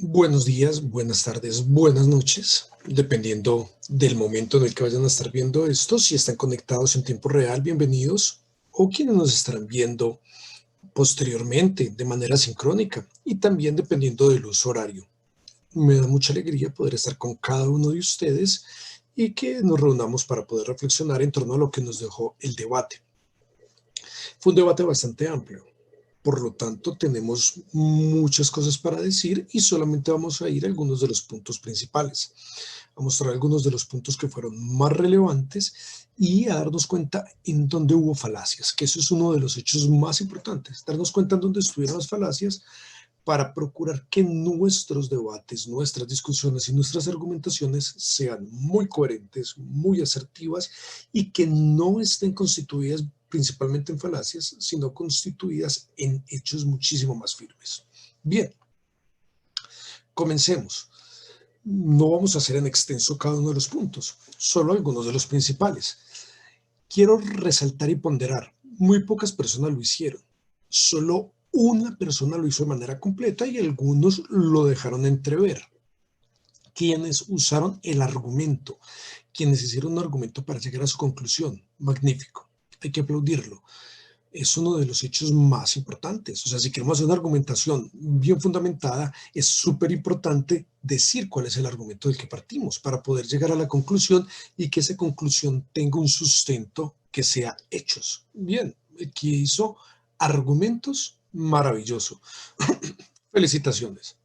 Buenos días, buenas tardes, buenas noches, dependiendo del momento en el que vayan a estar viendo esto. Si están conectados en tiempo real, bienvenidos, o quienes nos estarán viendo posteriormente de manera sincrónica y también dependiendo del uso horario. Me da mucha alegría poder estar con cada uno de ustedes y que nos reunamos para poder reflexionar en torno a lo que nos dejó el debate. Fue un debate bastante amplio. Por lo tanto, tenemos muchas cosas para decir y solamente vamos a ir a algunos de los puntos principales, a mostrar algunos de los puntos que fueron más relevantes y a darnos cuenta en dónde hubo falacias, que eso es uno de los hechos más importantes, darnos cuenta en dónde estuvieron las falacias para procurar que nuestros debates, nuestras discusiones y nuestras argumentaciones sean muy coherentes, muy asertivas y que no estén constituidas principalmente en falacias, sino constituidas en hechos muchísimo más firmes. Bien, comencemos. No vamos a hacer en extenso cada uno de los puntos, solo algunos de los principales. Quiero resaltar y ponderar, muy pocas personas lo hicieron, solo una persona lo hizo de manera completa y algunos lo dejaron entrever. Quienes usaron el argumento, quienes hicieron un argumento para llegar a su conclusión, magnífico, hay que aplaudirlo. Es uno de los hechos más importantes. O sea, si queremos hacer una argumentación bien fundamentada, es súper importante decir cuál es el argumento del que partimos para poder llegar a la conclusión y que esa conclusión tenga un sustento que sea hechos. Bien, aquí hizo argumentos, maravilloso. Felicitaciones.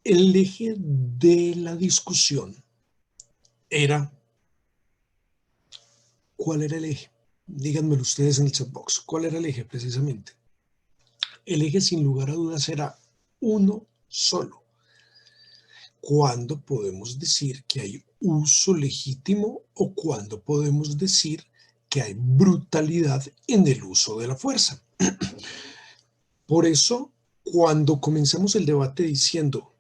El eje de la discusión era, ¿cuál era el eje? Díganmelo ustedes en el chat box. ¿Cuál era el eje precisamente? El eje sin lugar a dudas era uno solo. ¿Cuándo podemos decir que hay uso legítimo o cuándo podemos decir que hay brutalidad en el uso de la fuerza? Por eso, cuando comenzamos el debate diciendo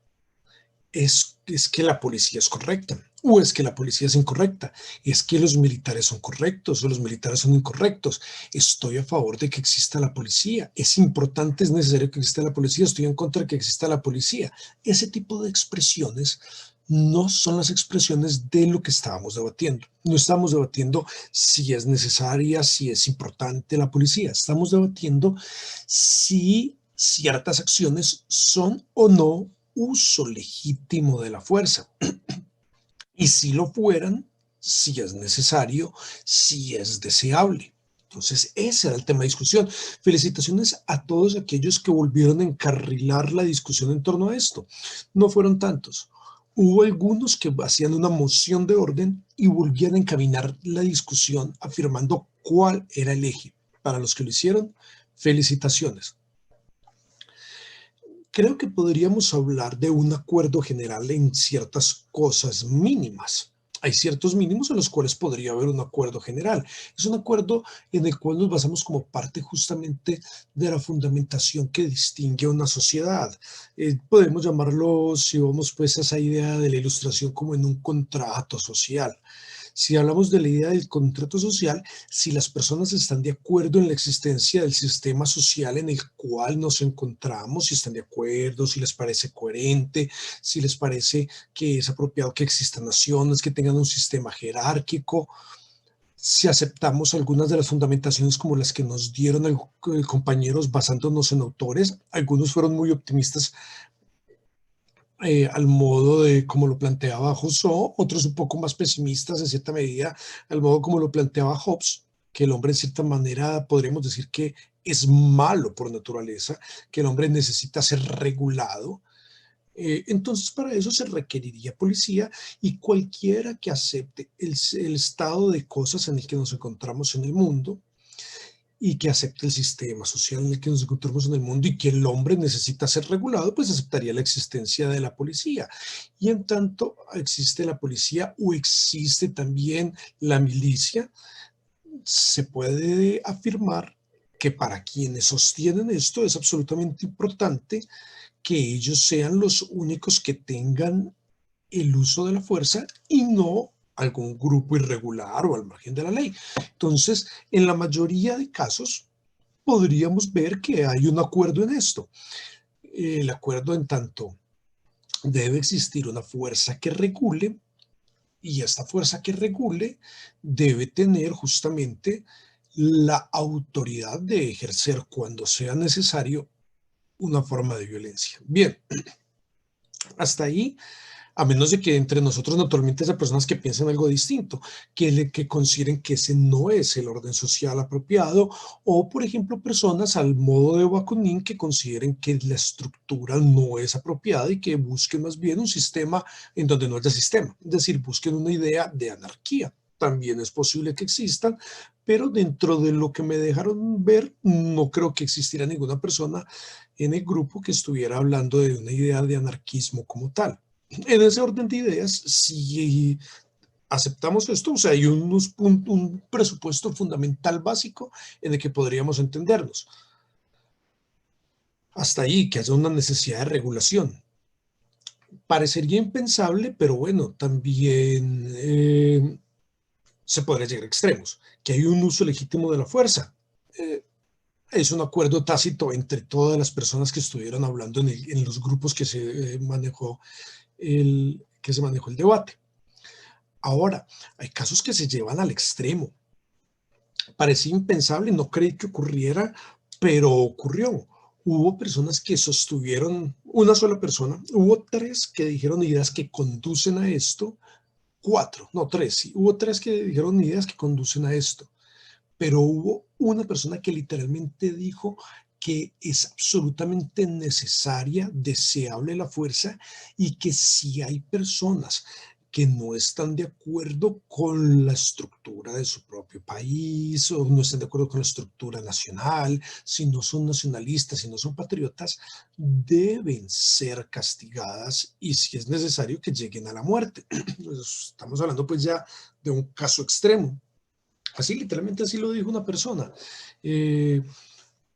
es que la policía es correcta, o es que la policía es incorrecta, es que los militares son correctos o los militares son incorrectos, estoy a favor de que exista la policía, es importante, es necesario que exista la policía, estoy en contra de que exista la policía. Ese tipo de expresiones no son las expresiones de lo que estábamos debatiendo. No estamos debatiendo si es necesaria, si es importante la policía, estamos debatiendo si ciertas acciones son o no uso legítimo de la fuerza. Y si lo fueran, si es necesario, si es deseable. Entonces, ese era el tema de discusión. Felicitaciones a todos aquellos que volvieron a encarrilar la discusión en torno a esto. No fueron tantos. Hubo algunos que hacían una moción de orden y volvían a encaminar la discusión afirmando cuál era el eje. Para los que lo hicieron, felicitaciones. Creo que podríamos hablar de un acuerdo general en ciertas cosas mínimas. Hay ciertos mínimos en los cuales podría haber un acuerdo general. Es un acuerdo en el cual nos basamos como parte justamente de la fundamentación que distingue a una sociedad. Podemos llamarlo, si vamos pues a esa idea de la ilustración, como en un contrato social. Si hablamos de la idea del contrato social, si las personas están de acuerdo en la existencia del sistema social en el cual nos encontramos, si están de acuerdo, si les parece coherente, si les parece que es apropiado que existan naciones, que tengan un sistema jerárquico, si aceptamos algunas de las fundamentaciones como las que nos dieron compañeros basándonos en autores, algunos fueron muy optimistas al modo de como lo planteaba Rousseau, otros un poco más pesimistas en cierta medida, al modo como lo planteaba Hobbes, que el hombre en cierta manera podríamos decir que es malo por naturaleza, que el hombre necesita ser regulado. Entonces para eso se requeriría policía y cualquiera que acepte el estado de cosas en el que nos encontramos en el mundo, y que acepte el sistema social en el que nos encontramos en el mundo y que el hombre necesita ser regulado, pues aceptaría la existencia de la policía. Y en tanto existe la policía o existe también la milicia, se puede afirmar que para quienes sostienen esto es absolutamente importante que ellos sean los únicos que tengan el uso de la fuerza y no algún grupo irregular o al margen de la ley. Entonces, en la mayoría de casos, podríamos ver que hay un acuerdo en esto. El acuerdo en tanto debe existir una fuerza que regule y esta fuerza que regule debe tener justamente la autoridad de ejercer cuando sea necesario una forma de violencia. Bien, hasta ahí, a menos de que entre nosotros naturalmente haya personas que piensen algo distinto, que consideren que ese no es el orden social apropiado, o por ejemplo personas al modo de Bakunin que consideren que la estructura no es apropiada y que busquen más bien un sistema en donde no haya sistema, es decir, busquen una idea de anarquía. También es posible que existan, pero dentro de lo que me dejaron ver, no creo que existiera ninguna persona en el grupo que estuviera hablando de una idea de anarquismo como tal. En ese orden de ideas, si aceptamos esto, o sea, hay un presupuesto fundamental básico en el que podríamos entendernos. Hasta ahí, que haya una necesidad de regulación. Parecería impensable, pero bueno, también se podría llegar a extremos, que hay un uso legítimo de la fuerza. Eh, es un acuerdo tácito entre todas las personas que estuvieron hablando en los grupos que que se manejó el debate. Ahora, hay casos que se llevan al extremo. Parecía impensable, no creí que ocurriera, pero ocurrió. Hubo personas que sostuvieron, una sola persona, hubo tres que dijeron ideas que conducen a esto, cuatro, no tres, sí, hubo tres que dijeron ideas que conducen a esto, pero hubo una persona que literalmente dijo que es absolutamente necesaria, deseable la fuerza y que si hay personas que no están de acuerdo con la estructura de su propio país o no están de acuerdo con la estructura nacional, si no son nacionalistas, si no son patriotas, deben ser castigadas y si es necesario que lleguen a la muerte. Estamos hablando pues ya de un caso extremo. Así, literalmente así lo dijo una persona. Eh,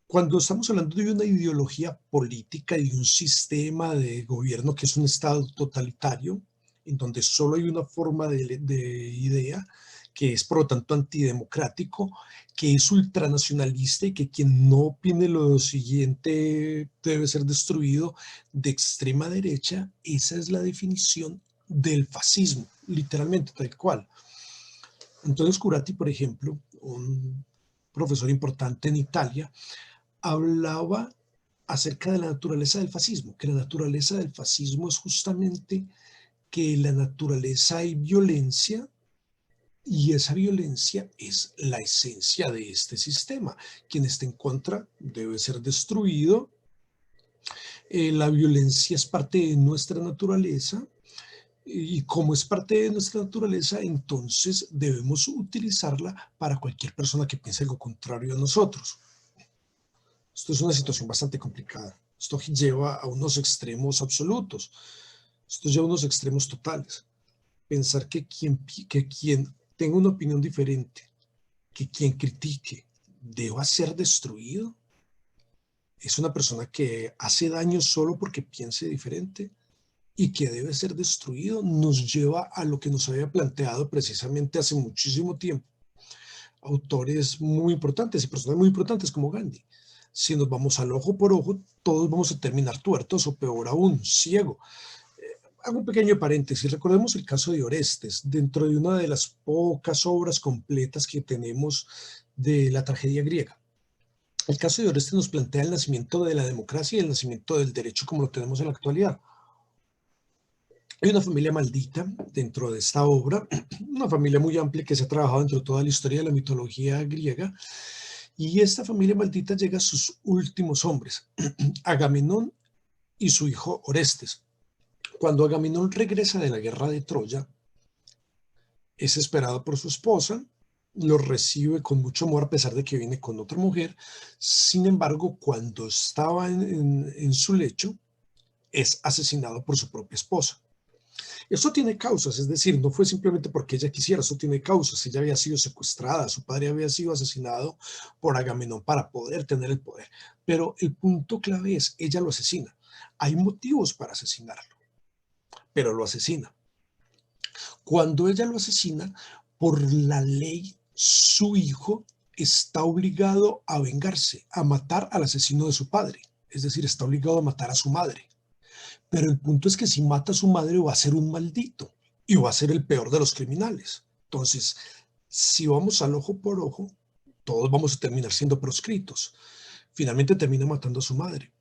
Cuando estamos hablando de una ideología política y de un sistema de gobierno que es un estado totalitario, en donde solo hay una forma de idea, que es por lo tanto antidemocrático, que es ultranacionalista y que quien no opine lo siguiente debe ser destruido, de extrema derecha, esa es la definición del fascismo, literalmente tal cual. Antonio Scurati, por ejemplo, un profesor importante en Italia, hablaba acerca de la naturaleza del fascismo, que la naturaleza del fascismo es justamente que en la naturaleza hay violencia y esa violencia es la esencia de este sistema. Quien esté en contra debe ser destruido. La violencia es parte de nuestra naturaleza y como es parte de nuestra naturaleza, entonces debemos utilizarla para cualquier persona que piense algo contrario a nosotros. Esto es una situación bastante complicada. Esto lleva a unos extremos absolutos. Esto lleva a unos extremos totales. Pensar que quien tenga una opinión diferente, que quien critique, deba ser destruido, es una persona que hace daño solo porque piense diferente y que debe ser destruido, nos lleva a lo que nos había planteado precisamente hace muchísimo tiempo autores muy importantes y personas muy importantes como Gandhi. Si nos vamos al ojo por ojo, todos vamos a terminar tuertos o peor aún, ciego. Hago un pequeño paréntesis. Recordemos el caso de Orestes, dentro de una de las pocas obras completas que tenemos de la tragedia griega. El caso de Orestes nos plantea el nacimiento de la democracia y el nacimiento del derecho como lo tenemos en la actualidad. Hay una familia maldita dentro de esta obra, una familia muy amplia que se ha trabajado dentro de toda la historia de la mitología griega, y esta familia maldita llega a sus últimos hombres, Agamenón y su hijo Orestes. Cuando Agamenón regresa de la guerra de Troya, es esperado por su esposa, lo recibe con mucho amor a pesar de que viene con otra mujer. Sin embargo, cuando estaba en su lecho, es asesinado por su propia esposa. Esto tiene causas, es decir, no fue simplemente porque ella quisiera, eso tiene causas. Ella había sido secuestrada, su padre había sido asesinado por Agamenón para poder tener el poder. Pero el punto clave es, ella lo asesina. Hay motivos para asesinarlo, pero lo asesina. Cuando ella lo asesina, por la ley, su hijo está obligado a vengarse, a matar al asesino de su padre. Es decir, está obligado a matar a su madre. Pero el punto es que si mata a su madre va a ser un maldito y va a ser el peor de los criminales. Entonces, si vamos al ojo por ojo, todos vamos a terminar siendo proscritos. Finalmente termina matando a su madre,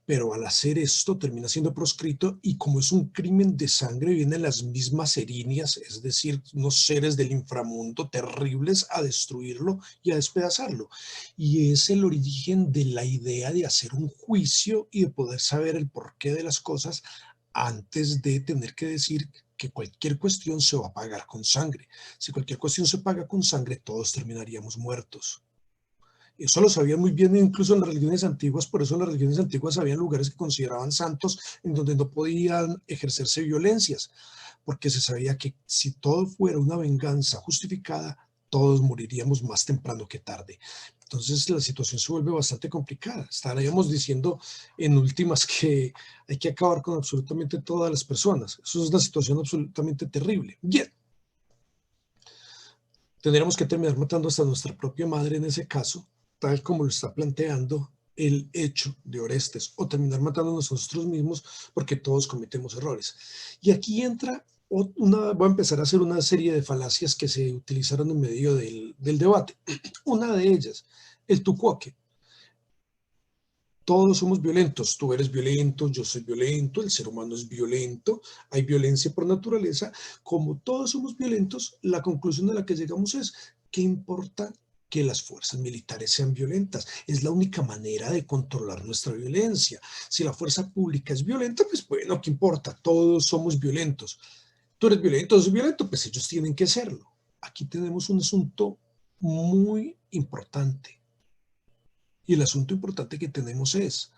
pero al hacer esto termina siendo proscrito y como es un crimen de sangre vienen las mismas erinias, es decir, unos seres del inframundo terribles a destruirlo y a despedazarlo. Y es el origen de la idea de hacer un juicio y de poder saber el porqué de las cosas antes de tener que decir que cualquier cuestión se va a pagar con sangre. Si cualquier cuestión se paga con sangre, todos terminaríamos muertos. Eso lo sabían muy bien incluso en las religiones antiguas, por eso en las religiones antiguas había lugares que consideraban santos en donde no podían ejercerse violencias, porque se sabía que si todo fuera una venganza justificada, todos moriríamos más temprano que tarde. Entonces la situación se vuelve bastante complicada. Estaríamos diciendo en últimas que hay que acabar con absolutamente todas las personas. Eso es una situación absolutamente terrible. Bien, tendríamos que terminar matando hasta nuestra propia madre en ese caso, tal como lo está planteando el hecho de Orestes, o terminar matándonos a nosotros mismos porque todos cometemos errores. Y aquí entra voy a empezar a hacer una serie de falacias que se utilizaron en medio del debate. Una de ellas, el tucuoque. Todos somos violentos, tú eres violento, yo soy violento, el ser humano es violento, hay violencia por naturaleza. Como todos somos violentos, la conclusión a la que llegamos es, ¿qué importa que las fuerzas militares sean violentas? Es la única manera de controlar nuestra violencia. Si la fuerza pública es violenta, pues bueno, ¿qué importa? Todos somos violentos. Tú eres violento, yo soy violento, pues ellos tienen que serlo. Aquí tenemos un asunto muy importante. Y el asunto importante que tenemos es,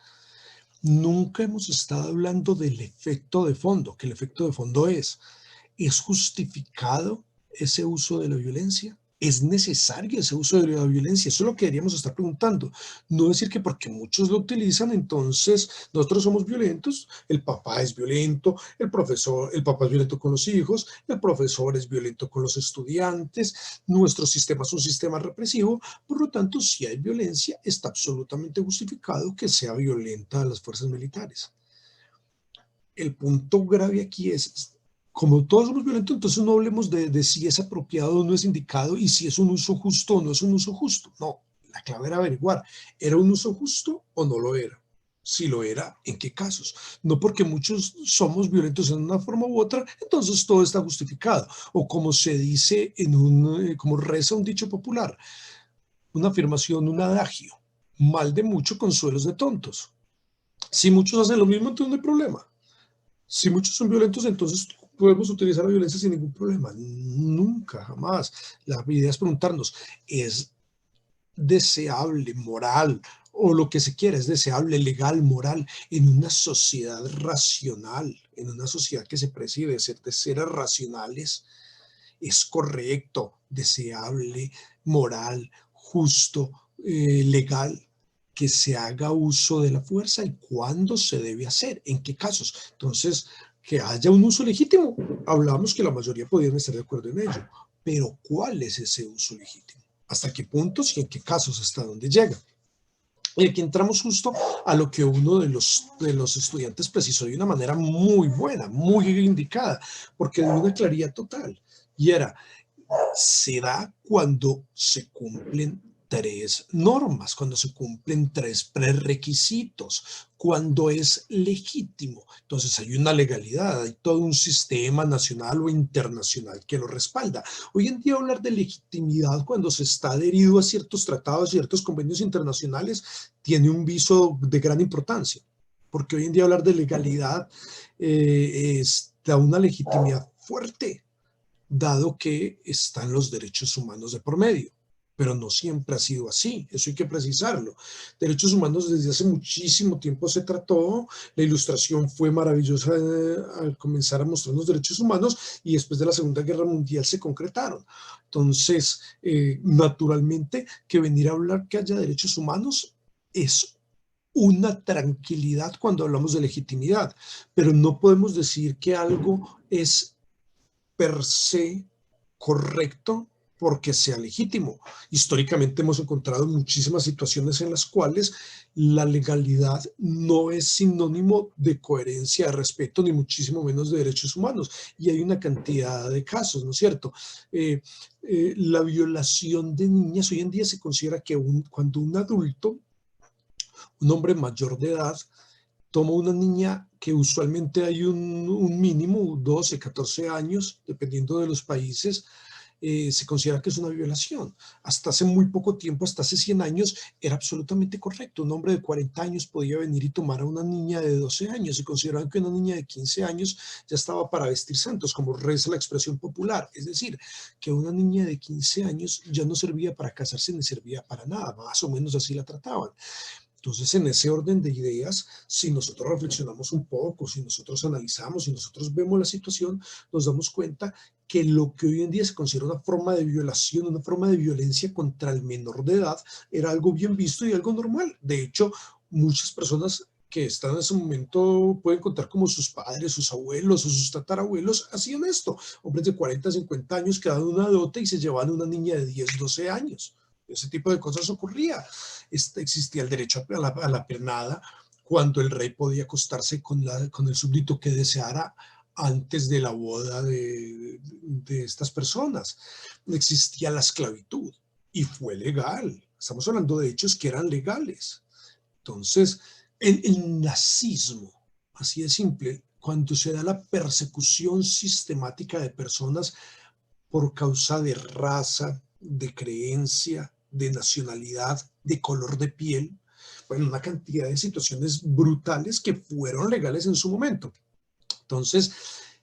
nunca hemos estado hablando del efecto de fondo, que el efecto de fondo ¿es justificado ese uso de la violencia? ¿Es necesario ese uso de la violencia? Eso es lo que deberíamos estar preguntando. No decir que porque muchos lo utilizan, entonces nosotros somos violentos, el papá es violento, el profesor, el papá es violento con los hijos, el profesor es violento con los estudiantes, nuestro sistema es un sistema represivo, por lo tanto, si hay violencia, está absolutamente justificado que sea violenta a las fuerzas militares. El punto grave aquí es, como todos somos violentos, entonces no hablemos de si es apropiado o no es indicado y si es un uso justo o no es un uso justo. No, la clave era averiguar, ¿era un uso justo o no lo era? Si lo era, ¿en qué casos? No porque muchos somos violentos en una forma u otra, entonces todo está justificado. O como se dice como reza un dicho popular, una afirmación, un adagio, mal de mucho, consuelos de tontos. Si muchos hacen lo mismo, entonces no hay problema. Si muchos son violentos, entonces podemos utilizar la violencia sin ningún problema. Nunca, jamás. La idea es preguntarnos, ¿es deseable, moral, o lo que se quiera, es deseable, legal, moral, en una sociedad racional, en una sociedad que se preside de seres racionales? ¿Es correcto, deseable, moral, justo, legal, que se haga uso de la fuerza y cuándo se debe hacer, en qué casos? Entonces, que haya un uso legítimo, hablamos que la mayoría podrían estar de acuerdo en ello, pero ¿cuál es ese uso legítimo? ¿Hasta qué puntos y en qué casos hasta dónde llega? Y aquí entramos justo a lo que uno de los estudiantes precisó de una manera muy buena, muy indicada, porque de una claridad total. Y era, se da cuando se cumplen tres normas, cuando se cumplen tres prerequisitos, cuando es legítimo. Entonces hay una legalidad, hay todo un sistema nacional o internacional que lo respalda. Hoy en día hablar de legitimidad cuando se está adherido a ciertos tratados, ciertos convenios internacionales, tiene un viso de gran importancia, porque hoy en día hablar de legalidad da una legitimidad fuerte, dado que están los derechos humanos de por medio. Pero no siempre ha sido así, eso hay que precisarlo. Derechos humanos desde hace muchísimo tiempo se trató, la ilustración fue maravillosa al comenzar a mostrar los derechos humanos y después de la Segunda Guerra Mundial se concretaron. Entonces, naturalmente que venir a hablar que haya derechos humanos es una tranquilidad cuando hablamos de legitimidad, pero no podemos decir que algo es per se correcto porque sea legítimo. Históricamente hemos encontrado muchísimas situaciones en las cuales la legalidad no es sinónimo de coherencia, de respeto, ni muchísimo menos de derechos humanos. Y hay una cantidad de casos, ¿no es cierto? La violación de niñas hoy en día se considera que cuando un adulto, un hombre mayor de edad, toma una niña que usualmente hay un mínimo, 12, 14 años, dependiendo de los países, se considera que es una violación. Hasta hace muy poco tiempo, hasta hace 100 años, era absolutamente correcto. Un hombre de 40 años podía venir y tomar a una niña de 12 años y consideraban que una niña de 15 años ya estaba para vestir santos, como reza la expresión popular. Es decir, que una niña de 15 años ya no servía para casarse ni servía para nada, más o menos así la trataban. Entonces, en ese orden de ideas, si nosotros reflexionamos un poco, si nosotros analizamos, si nosotros vemos la situación, nos damos cuenta que lo que hoy en día se considera una forma de violación, una forma de violencia contra el menor de edad, era algo bien visto y algo normal. De hecho, muchas personas que están en ese momento pueden contar como sus padres, sus abuelos o sus tatarabuelos hacían esto. Hombres de 40, 50 años que daban una dote y se llevaban una niña de 10, 12 años. Ese tipo de cosas ocurría. Existía el derecho a la pernada, cuando el rey podía acostarse con el súbdito que deseara antes de la boda de estas personas. Existía la esclavitud y fue legal. Estamos hablando de hechos que eran legales. Entonces, el nazismo, así de simple, cuando se da la persecución sistemática de personas por causa de raza, de creencia, de nacionalidad, de color de piel, bueno, una cantidad de situaciones brutales que fueron legales en su momento. Entonces,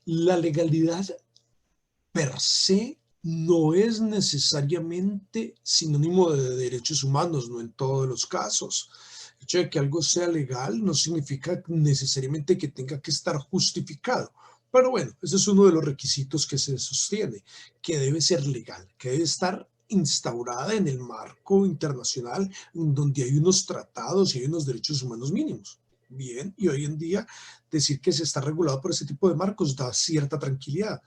la legalidad per se no es necesariamente sinónimo de derechos humanos, no en todos los casos. El hecho de que algo sea legal no significa necesariamente que tenga que estar justificado. Pero bueno, ese es uno de los requisitos que se sostiene, que debe ser legal, que debe estar instaurada en el marco internacional donde hay unos tratados y hay unos derechos humanos mínimos. Bien, y hoy en día decir que se está regulado por ese tipo de marcos da cierta tranquilidad.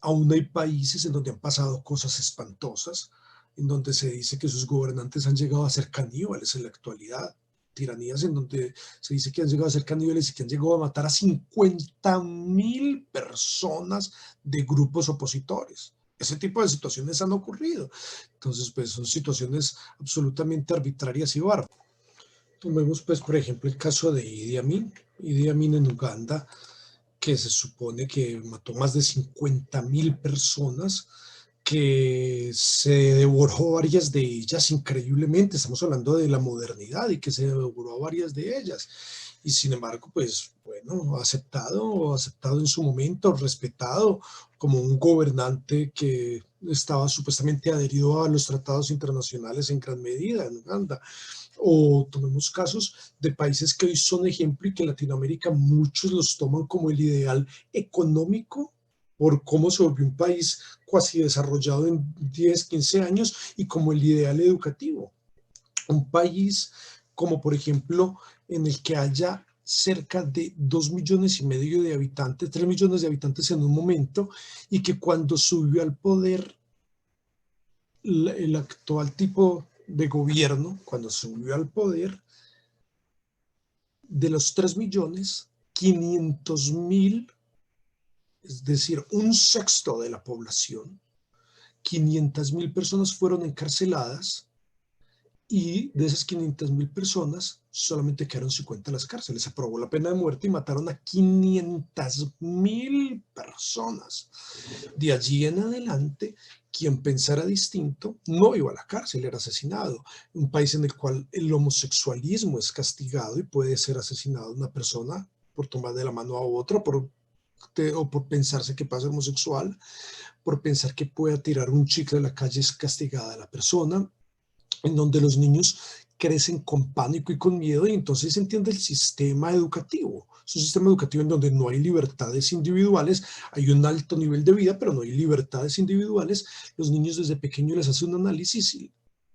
Aún hay países en donde han pasado cosas espantosas, en donde se dice que sus gobernantes han llegado a ser caníbales en la actualidad, tiranías en donde se dice que han llegado a ser caníbales y que han llegado a matar a 50.000 personas de grupos opositores. Ese tipo de situaciones han ocurrido. Entonces, pues son situaciones absolutamente arbitrarias y bárbaras. Tomemos, pues, por ejemplo, el caso de Idi Amin. Idi Amin en Uganda, que se supone que mató más de 50.000 personas, que se devoró varias de ellas increíblemente. Estamos hablando de la modernidad y que se devoró varias de ellas. Y sin embargo, pues bueno, aceptado en su momento, respetado como un gobernante que estaba supuestamente adherido a los tratados internacionales en gran medida en Uganda. O tomemos casos de países que hoy son ejemplo y que en Latinoamérica muchos los toman como el ideal económico por cómo se volvió un país cuasi desarrollado en 10, 15 años y como el ideal educativo. Un país como por ejemplo en el que haya cerca de 2,5 millones de habitantes, 3 millones de habitantes en un momento, y que cuando subió al poder el actual tipo de gobierno, cuando subió al poder, de los 3 millones, 500.000, es decir, un sexto de la población, 500.000 personas fueron encarceladas y de esas 500.000 personas solamente quedaron 50 en las cárceles. Se aprobó la pena de muerte y mataron a 500.000 personas. De allí en adelante, quien pensara distinto no iba a la cárcel, era asesinado. Un país en el cual el homosexualismo es castigado y puede ser asesinado una persona por tomar de la mano a otra, o por pensarse que pasa homosexual, por pensar que pueda tirar un chicle a la calle es castigada la persona, en donde los niños crecen con pánico y con miedo, y entonces se entiende el sistema educativo. Es un sistema educativo en donde no hay libertades individuales, hay un alto nivel de vida, pero no hay libertades individuales. Los niños desde pequeños les hacen un análisis,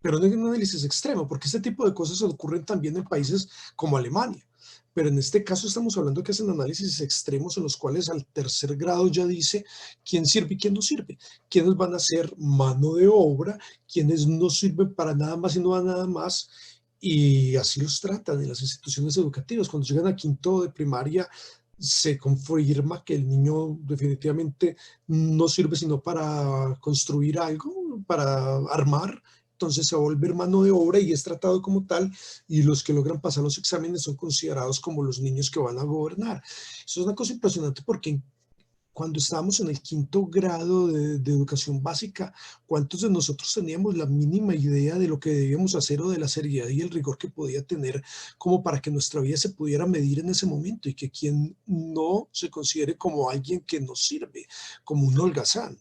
pero no es un análisis extremo, porque este tipo de cosas ocurren también en países como Alemania. Pero en este caso estamos hablando que hacen análisis extremos en los cuales al tercer grado ya dice quién sirve y quién no sirve, quiénes van a ser mano de obra, quienes no sirven para nada más y no a nada más, y así los tratan en las instituciones educativas. Cuando llegan a quinto de primaria, se confirma que el niño definitivamente no sirve sino para construir algo, para armar, entonces se va a volver mano de obra y es tratado como tal, y los que logran pasar los exámenes son considerados como los niños que van a gobernar. Eso es una cosa impresionante porque cuando estábamos en el quinto grado de educación básica, ¿cuántos de nosotros teníamos la mínima idea de lo que debíamos hacer o de la seriedad y el rigor que podía tener como para que nuestra vida se pudiera medir en ese momento y que quien no se considere como alguien que no sirve, como un holgazán,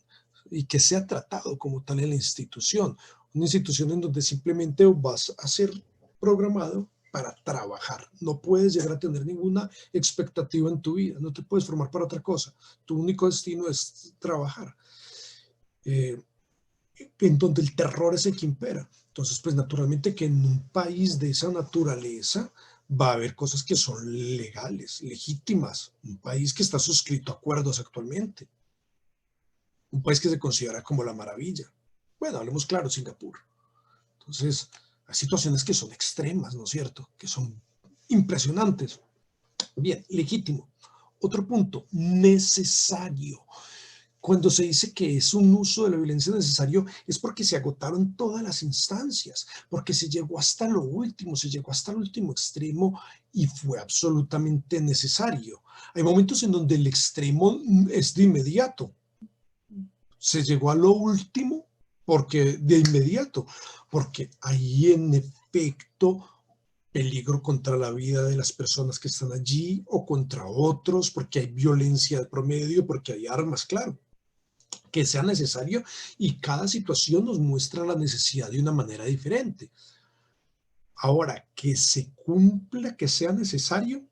y que sea tratado como tal en la institución? Una institución en donde simplemente vas a ser programado para trabajar. No puedes llegar a tener ninguna expectativa en tu vida, no te puedes formar para otra cosa. Tu único destino es trabajar, eh, en donde el terror es el que impera. Entonces, pues naturalmente que en un país de esa naturaleza va a haber cosas que son legales, legítimas. Un país que está suscrito a acuerdos actualmente. Un país que se considera como la maravilla. Bueno, hablemos claro, Singapur. Entonces, hay situaciones que son extremas, ¿no es cierto? Que son impresionantes. Bien, legítimo. Otro punto, necesario. Cuando se dice que es un uso de la violencia necesario, es porque se agotaron todas las instancias, porque se llegó hasta lo último, se llegó hasta el último extremo y fue absolutamente necesario. Hay momentos en donde el extremo es de inmediato. Se llegó a lo último porque de inmediato, porque hay en efecto peligro contra la vida de las personas que están allí o contra otros, porque hay violencia de promedio, porque hay armas, claro, que sea necesario, y cada situación nos muestra la necesidad de una manera diferente. Ahora, que se cumpla, que sea necesario,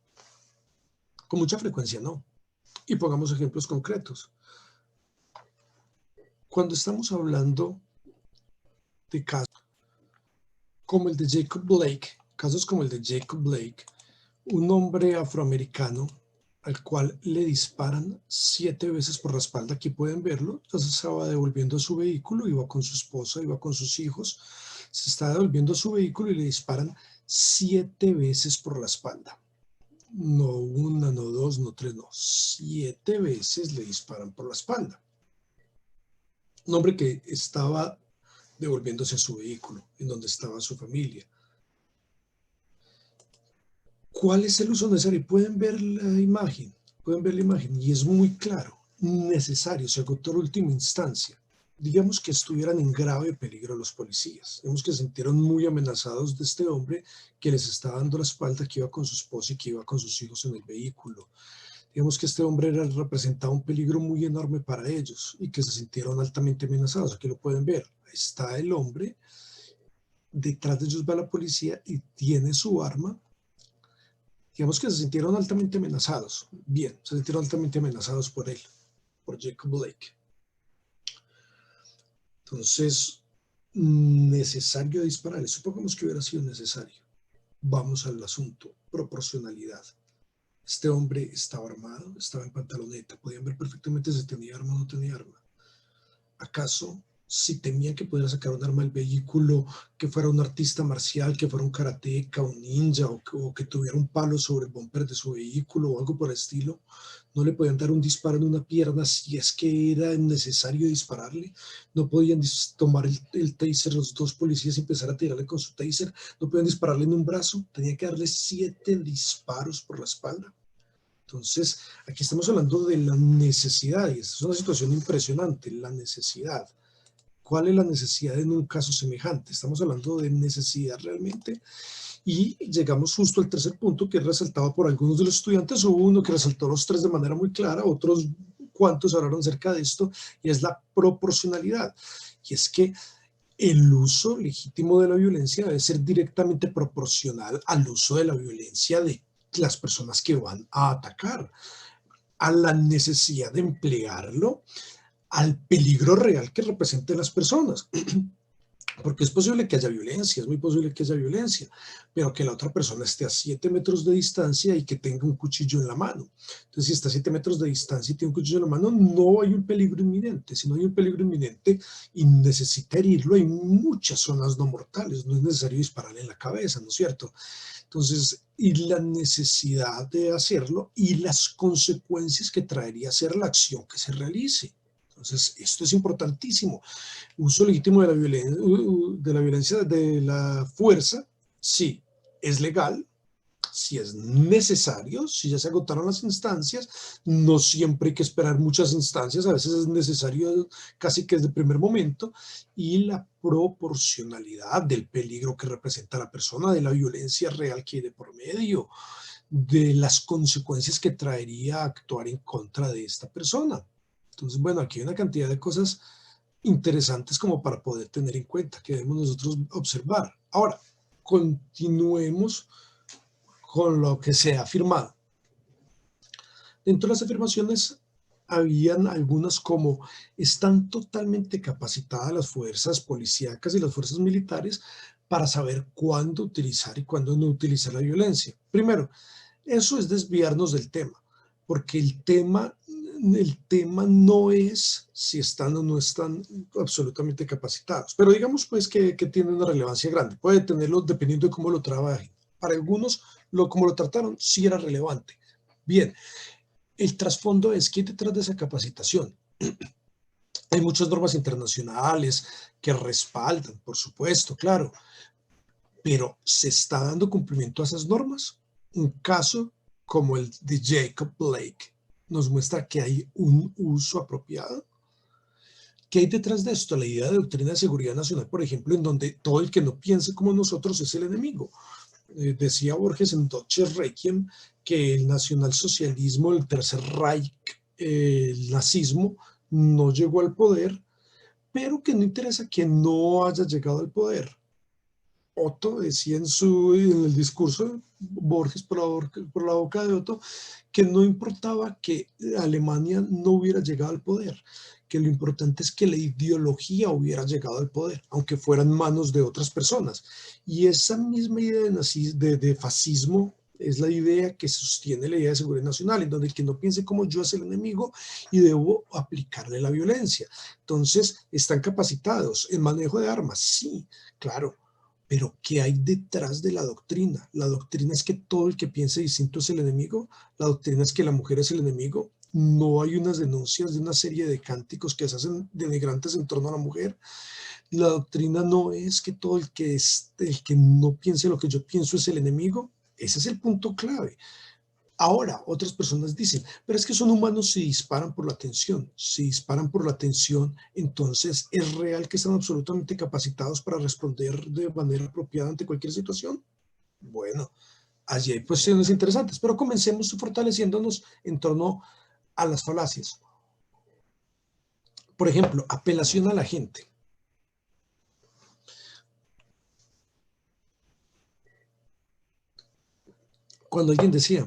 con mucha frecuencia no. Y pongamos ejemplos concretos. Cuando estamos hablando de casos como el de Jacob Blake, casos como el de Jacob Blake, un hombre afroamericano al cual le disparan 7 veces por la espalda. Aquí pueden verlo. Entonces se estaba devolviendo a su vehículo, iba con su esposa, iba con sus hijos. Se está devolviendo a su vehículo y le disparan 7 veces por la espalda. No una, no dos, no tres, no. 7 veces le disparan por la espalda. Un hombre que estaba devolviéndose a su vehículo, en donde estaba su familia. ¿Cuál es el uso necesario? Pueden ver la imagen y es muy claro, necesario, se agotó la última instancia. Digamos que estuvieran en grave peligro los policías, digamos que se sintieron muy amenazados de este hombre que les está dando la espalda, que iba con su esposa y que iba con sus hijos en el vehículo. Digamos que este hombre representaba un peligro muy enorme para ellos y que se sintieron altamente amenazados. Aquí lo pueden ver, ahí está el hombre, detrás de ellos va la policía y tiene su arma. Digamos que se sintieron altamente amenazados. Bien, se sintieron altamente amenazados por él, por Jacob Blake. Entonces, necesario disparar. Supongamos que hubiera sido necesario. Vamos al asunto, proporcionalidad. Este hombre estaba armado, estaba en pantaloneta, podían ver perfectamente si tenía arma o no tenía arma. ¿Acaso si temían que pudiera sacar un arma del vehículo, que fuera un artista marcial, que fuera un karateca, un ninja, o que tuviera un palo sobre el bumper de su vehículo o algo por el estilo, no le podían dar un disparo en una pierna si es que era necesario dispararle, no podían tomar el taser, los dos policías y empezar a tirarle con su taser, no podían dispararle en un brazo, tenía que darle 7 disparos por la espalda. Entonces, aquí estamos hablando de la necesidad, y esta es una situación impresionante, la necesidad. ¿Cuál es la necesidad en un caso semejante? Estamos hablando de necesidad realmente. Y llegamos justo al tercer punto que es resaltado por algunos de los estudiantes. Hubo uno que resaltó los tres de manera muy clara, otros cuantos hablaron acerca de esto, y es la proporcionalidad. Y es que el uso legítimo de la violencia debe ser directamente proporcional al uso de la violencia de las personas que van a atacar, a la necesidad de emplearlo, al peligro real que representen las personas. Porque es posible que haya violencia, es muy posible que haya violencia, pero que la otra persona esté a 7 metros de distancia y que tenga un cuchillo en la mano. Entonces, si está a 7 metros de distancia y tiene un cuchillo en la mano, no hay un peligro inminente. Si no hay un peligro inminente y necesita herirlo, hay muchas zonas no mortales, no es necesario dispararle en la cabeza, ¿no es cierto? Entonces, y la necesidad de hacerlo y las consecuencias que traería hacer la acción que se realice. Entonces, esto es importantísimo. Uso legítimo de la violencia, de la fuerza, sí, es legal, si es necesario, si ya se agotaron las instancias, no siempre hay que esperar muchas instancias, a veces es necesario casi que desde el primer momento, y la proporcionalidad del peligro que representa la persona, de la violencia real que hay de por medio, de las consecuencias que traería actuar en contra de esta persona. Entonces, bueno, aquí hay una cantidad de cosas interesantes como para poder tener en cuenta, que debemos nosotros observar. Ahora, continuemos con lo que se ha afirmado. Dentro de las afirmaciones habían algunas como están totalmente capacitadas las fuerzas policíacas y las fuerzas militares para saber cuándo utilizar y cuándo no utilizar la violencia. Primero, eso es desviarnos del tema, porque el tema no es si están o no están absolutamente capacitados, pero digamos pues que tiene una relevancia grande, puede tenerlo dependiendo de cómo lo trabajen. Para algunos, como lo trataron, sí era relevante. Bien, el trasfondo es que detrás de esa capacitación hay muchas normas internacionales que respaldan, por supuesto, claro, pero ¿se está dando cumplimiento a esas normas? Un caso como el de Jacob Blake nos muestra que hay un uso apropiado. ¿Qué hay detrás de esto? La idea de doctrina de seguridad nacional, por ejemplo, en donde todo el que no piense como nosotros es el enemigo. Decía Borges en Deutsche Requiem que el nacionalsocialismo, el Tercer Reich, el nazismo, no llegó al poder, pero que no interesa que no haya llegado al poder. Otto decía en el discurso, Borges por la boca de Otto, que no importaba que Alemania no hubiera llegado al poder, que lo importante es que la ideología hubiera llegado al poder, aunque fueran manos de otras personas. Y esa misma idea de fascismo es la idea que sostiene la idea de seguridad nacional, en donde el que no piense como yo es el enemigo y debo aplicarle la violencia. Entonces, ¿están capacitados en manejo de armas? Sí, claro. Pero ¿qué hay detrás de la doctrina? La doctrina es que todo el que piense distinto es el enemigo. La doctrina es que la mujer es el enemigo. No hay unas denuncias de una serie de cánticos que se hacen denigrantes en torno a la mujer. La doctrina no es que todo el que no piense lo que yo pienso es el enemigo. Ese es el punto clave. Ahora, otras personas dicen, pero es que son humanos si disparan por la atención. Si disparan por la atención, entonces es real que están absolutamente capacitados para responder de manera apropiada ante cualquier situación. Bueno, allí hay cuestiones interesantes, pero comencemos fortaleciéndonos en torno a las falacias. Por ejemplo, apelación a la gente. Cuando alguien decía,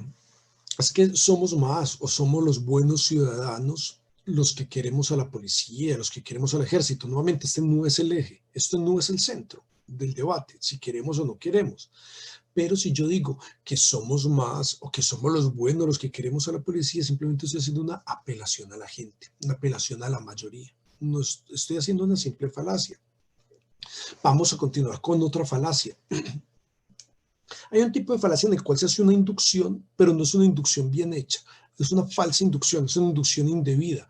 es que somos más o somos los buenos ciudadanos los que queremos a la policía, los que queremos al ejército. Nuevamente, este no es el eje, esto no es el centro del debate, si queremos o no queremos. Pero si yo digo que somos más o que somos los buenos los que queremos a la policía, simplemente estoy haciendo una apelación a la gente, una apelación a la mayoría. no estoy haciendo una simple falacia. Vamos a continuar con otra falacia. Hay un tipo de falacia en el cual se hace una inducción, pero no es una inducción bien hecha. Es una falsa inducción, es una inducción indebida.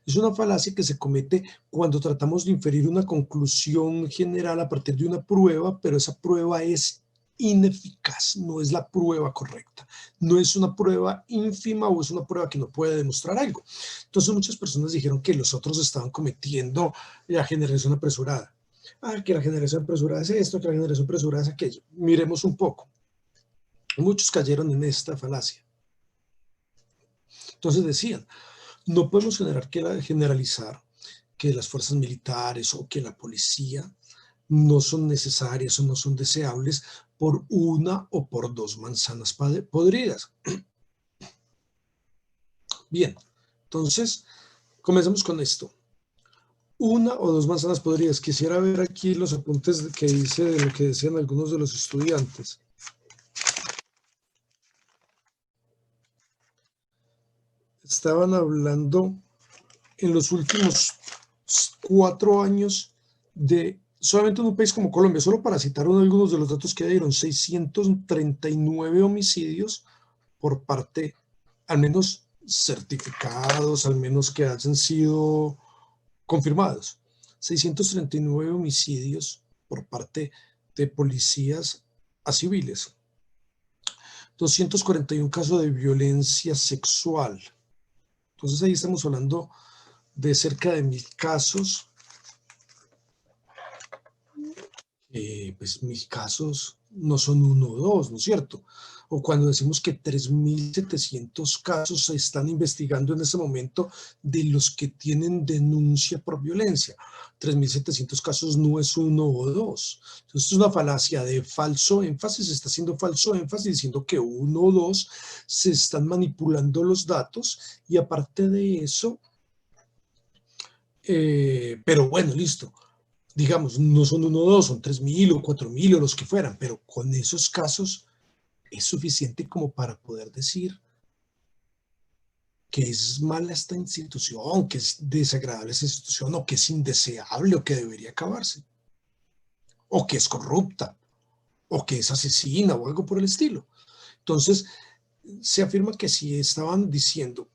Es una falacia que se comete cuando tratamos de inferir una conclusión general a partir de una prueba, pero esa prueba es ineficaz, no es la prueba correcta. No es una prueba ínfima o es una prueba que no puede demostrar algo. Entonces muchas personas dijeron que los otros estaban cometiendo la generación apresurada. Que la generación apresurada es esto, que la generación apresurada es aquello. Miremos un poco. Muchos cayeron en esta falacia. Entonces decían, no podemos generalizar que las fuerzas militares o que la policía no son necesarias o no son deseables por una o por dos manzanas podridas. Bien, entonces comencemos con esto. Una o dos manzanas podridas. Quisiera ver aquí los apuntes que hice de lo que decían algunos de los estudiantes. Estaban hablando en los últimos 4 años de, solamente en un país como Colombia, solo para citar algunos de los datos que dieron, 639 homicidios por parte, al menos certificados, al menos que hayan sido confirmados. 639 homicidios por parte de policías a civiles. 241 casos de violencia sexual. Entonces ahí estamos hablando de cerca de 1000 casos. Pues 1000 casos no son uno o dos, ¿no es cierto? O cuando decimos que 3700 casos se están investigando en este momento de los que tienen denuncia por violencia. 3700 casos no es uno o dos. Entonces es una falacia de falso énfasis, se está haciendo falso énfasis diciendo que uno o dos se están manipulando los datos y aparte de eso, pero bueno, listo. Digamos, no son uno o dos, son 3000 o 4000 o los que fueran, pero con esos casos es suficiente como para poder decir que es mala esta institución, que es desagradable esta institución, o que es indeseable, o que debería acabarse, o que es corrupta, o que es asesina, o algo por el estilo. Entonces, se afirma que si estaban diciendo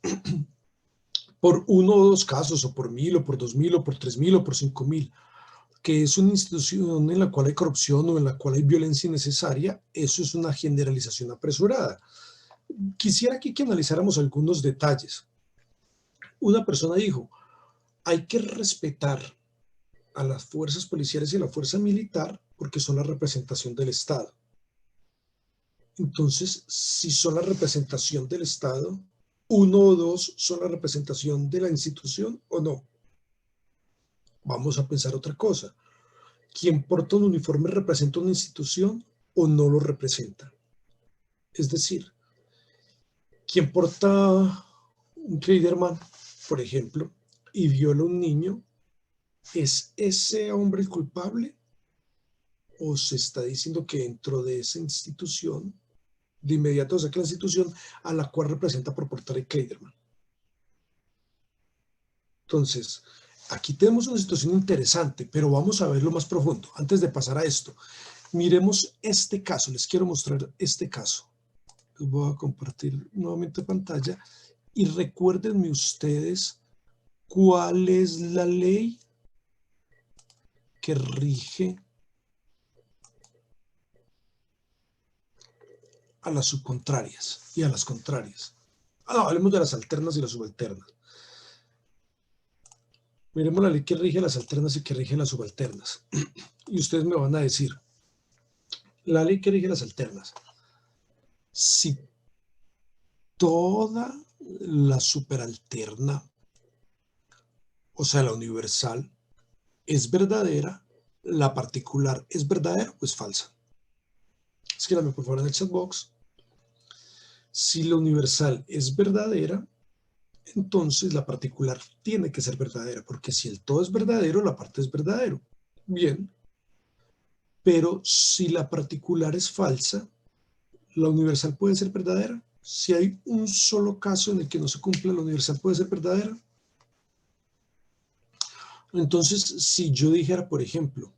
por uno o dos casos, o por 1000, o por 2000, o por 3000, o por 5000, que es una institución en la cual hay corrupción o en la cual hay violencia innecesaria, eso es una generalización apresurada. Quisiera aquí que analizáramos algunos detalles. Una persona dijo, hay que respetar a las fuerzas policiales y a la fuerza militar porque son la representación del Estado. Entonces, si son la representación del Estado, uno o dos son la representación de la institución o no. Vamos a pensar otra cosa. ¿Quién porta un uniforme representa una institución o no lo representa? Es decir, quien porta un Kleiderman, por ejemplo, y viola a un niño, ¿es ese hombre el culpable? ¿O se está diciendo que dentro de esa institución, de inmediato saca la institución a la cual representa por portar el Kleiderman? Entonces, aquí tenemos una situación interesante, pero vamos a verlo más profundo. Antes de pasar a esto, miremos este caso. Les quiero mostrar este caso. Les voy a compartir nuevamente pantalla y recuérdenme ustedes cuál es la ley que rige a las subcontrarias y a las contrarias. No, hablemos de las alternas y las subalternas. Miremos la ley que rige a las alternas y que rige a las subalternas. Y ustedes me van a decir, la ley que rige a las alternas, si toda la superalterna, o sea, la universal, es verdadera, la particular es verdadera o es falsa. Escríbame por favor en el chat box. Si la universal es verdadera, entonces la particular tiene que ser verdadera, porque si el todo es verdadero, la parte es verdadero. Bien, pero si la particular es falsa, ¿la universal puede ser verdadera? Si hay un solo caso en el que no se cumple, ¿la universal puede ser verdadera? Entonces, si yo dijera, por ejemplo,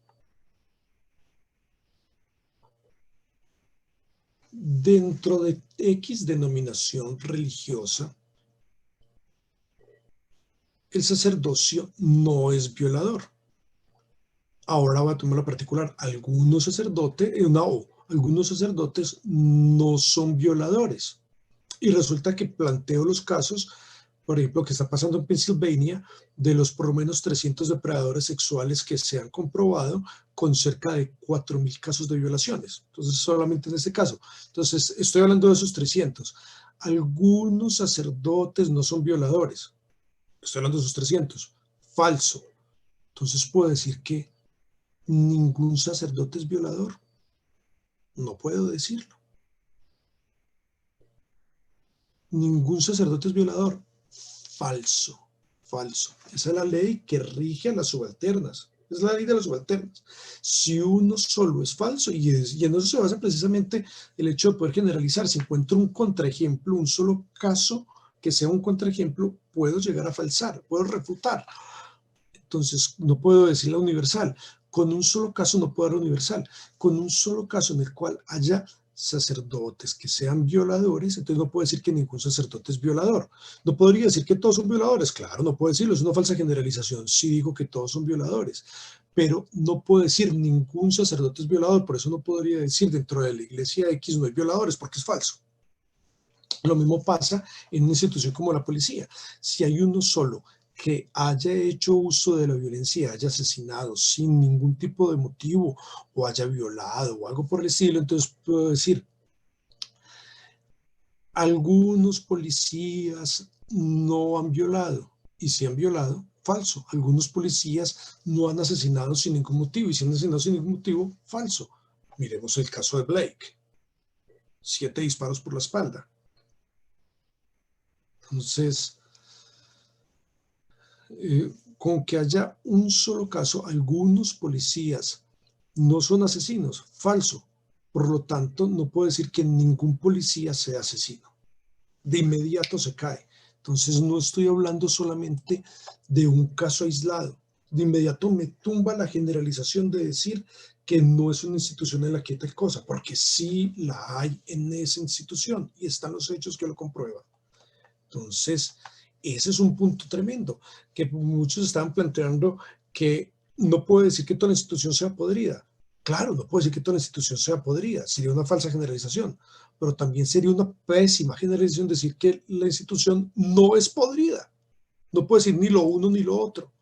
dentro de X denominación religiosa, el sacerdocio no es violador. Ahora va a tomar la particular. Algunos sacerdotes, algunos sacerdotes no son violadores. Y resulta que planteo los casos, por ejemplo, que está pasando en Pensilvania, de los por lo menos 300 depredadores sexuales que se han comprobado con cerca de 4.000 casos de violaciones. Entonces, solamente en este caso. Entonces, estoy hablando de esos 300. Algunos sacerdotes no son violadores. Estoy hablando de esos 300. Falso. Entonces, puedo decir que ningún sacerdote es violador. No puedo decirlo. Ningún sacerdote es violador. Falso, falso. Esa es la ley que rige a las subalternas. Es la ley de las subalternas. Si uno solo es falso, y en eso se basa precisamente el hecho de poder generalizar, si encuentro un contraejemplo, un solo caso que sea un contraejemplo, puedo llegar a falsar, puedo refutar. Entonces, no puedo decir la universal. Con un solo caso no puedo dar universal. Con un solo caso en el cual haya sacerdotes que sean violadores, entonces no puedo decir que ningún sacerdote es violador. No podría decir que todos son violadores. Claro, no puedo decirlo, es una falsa generalización. Sí digo que todos son violadores, pero no puedo decir ningún sacerdote es violador. Por eso no podría decir dentro de la iglesia X no hay violadores, porque es falso. Lo mismo pasa en una institución como la policía. Si hay uno solo que haya hecho uso de la violencia, haya asesinado sin ningún tipo de motivo o haya violado o algo por el estilo, entonces puedo decir, algunos policías no han violado, y si han violado, falso. Algunos policías no han asesinado sin ningún motivo, y si han asesinado sin ningún motivo, falso. Miremos el caso de Blake. 7 disparos por la espalda. Entonces, con que haya un solo caso, algunos policías no son asesinos, falso. Por lo tanto, no puedo decir que ningún policía sea asesino. De inmediato se cae. Entonces, no estoy hablando solamente de un caso aislado. De inmediato me tumba la generalización de decir que no es una institución en la que hay tal cosa, porque sí la hay en esa institución y están los hechos que lo comprueban. Entonces, ese es un punto tremendo, que muchos estaban planteando que no puedo decir que toda la institución sea podrida. Claro, no puedo decir que toda la institución sea podrida, sería una falsa generalización, pero también sería una pésima generalización decir que la institución no es podrida. No puedo decir ni lo uno ni lo otro,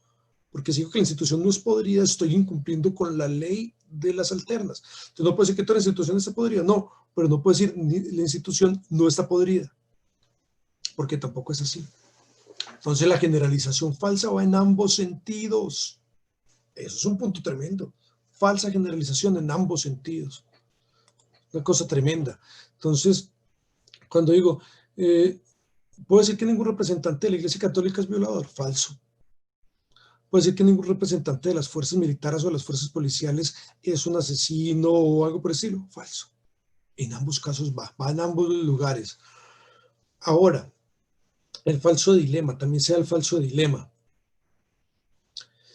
porque si digo que la institución no es podrida, estoy incumpliendo con la ley de las alternas. Entonces no puedo decir que toda la institución está podrida, no, pero no puedo decir ni la institución no está podrida, porque tampoco es así. Entonces la generalización falsa va en ambos sentidos. Eso es un punto tremendo. Falsa generalización en ambos sentidos. Una cosa tremenda. Entonces, cuando digo, ¿puedo decir que ningún representante de la Iglesia Católica es violador? Falso. ¿Puedo decir que ningún representante de las fuerzas militares o de las fuerzas policiales es un asesino o algo por el estilo? Falso. En ambos casos va en ambos lugares. Ahora, el falso dilema, también sea el falso dilema.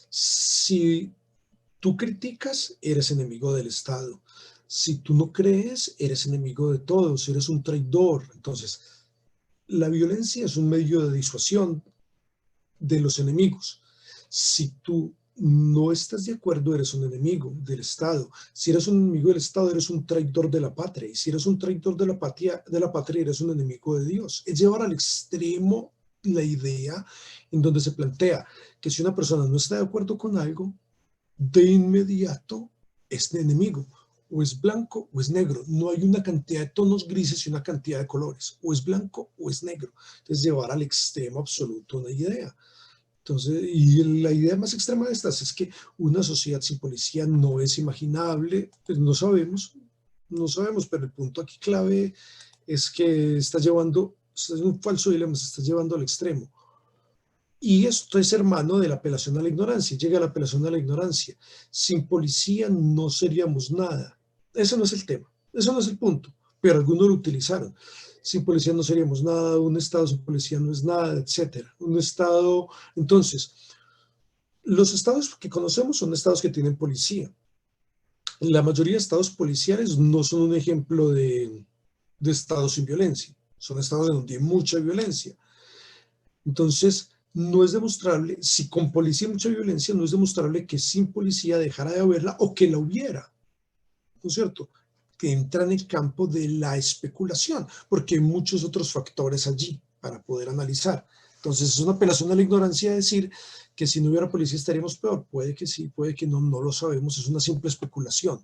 Si tú criticas, eres enemigo del Estado. Si tú no crees, eres enemigo de todos, eres un traidor. Entonces, la violencia es un medio de disuasión de los enemigos. Si tú no estás de acuerdo, eres un enemigo del Estado. Si eres un enemigo del Estado, eres un traidor de la patria. Y si eres un traidor de la patria, eres un enemigo de Dios. Es llevar al extremo la idea en donde se plantea que si una persona no está de acuerdo con algo, de inmediato es enemigo. O es blanco o es negro. No hay una cantidad de tonos grises y una cantidad de colores. O es blanco o es negro. Entonces, llevar al extremo absoluto una idea. Entonces, y la idea más extrema de estas es que una sociedad sin policía no es imaginable. Pues no sabemos, pero el punto aquí clave es que está llevando, es un falso dilema, se está llevando al extremo. Y esto es hermano de la apelación a la ignorancia, llega la apelación a la ignorancia. Sin policía no seríamos nada. Ese no es el tema, eso no es el punto, pero algunos lo utilizaron. Sin policía no seríamos nada, un Estado sin policía no es nada, etcétera. Un Estado, entonces, Los estados que conocemos son estados que tienen policía. La mayoría de estados policiales no son un ejemplo de estados sin violencia. Son estados en donde hay mucha violencia. Entonces, no es demostrable, si con policía hay mucha violencia, no es demostrable que sin policía dejara de haberla o que la hubiera, ¿no es cierto? Que entra en el campo de la especulación, porque hay muchos otros factores allí para poder analizar. Entonces, es una apelación a la ignorancia decir que si no hubiera policía estaríamos peor. Puede que sí, puede que no, no lo sabemos, es una simple especulación.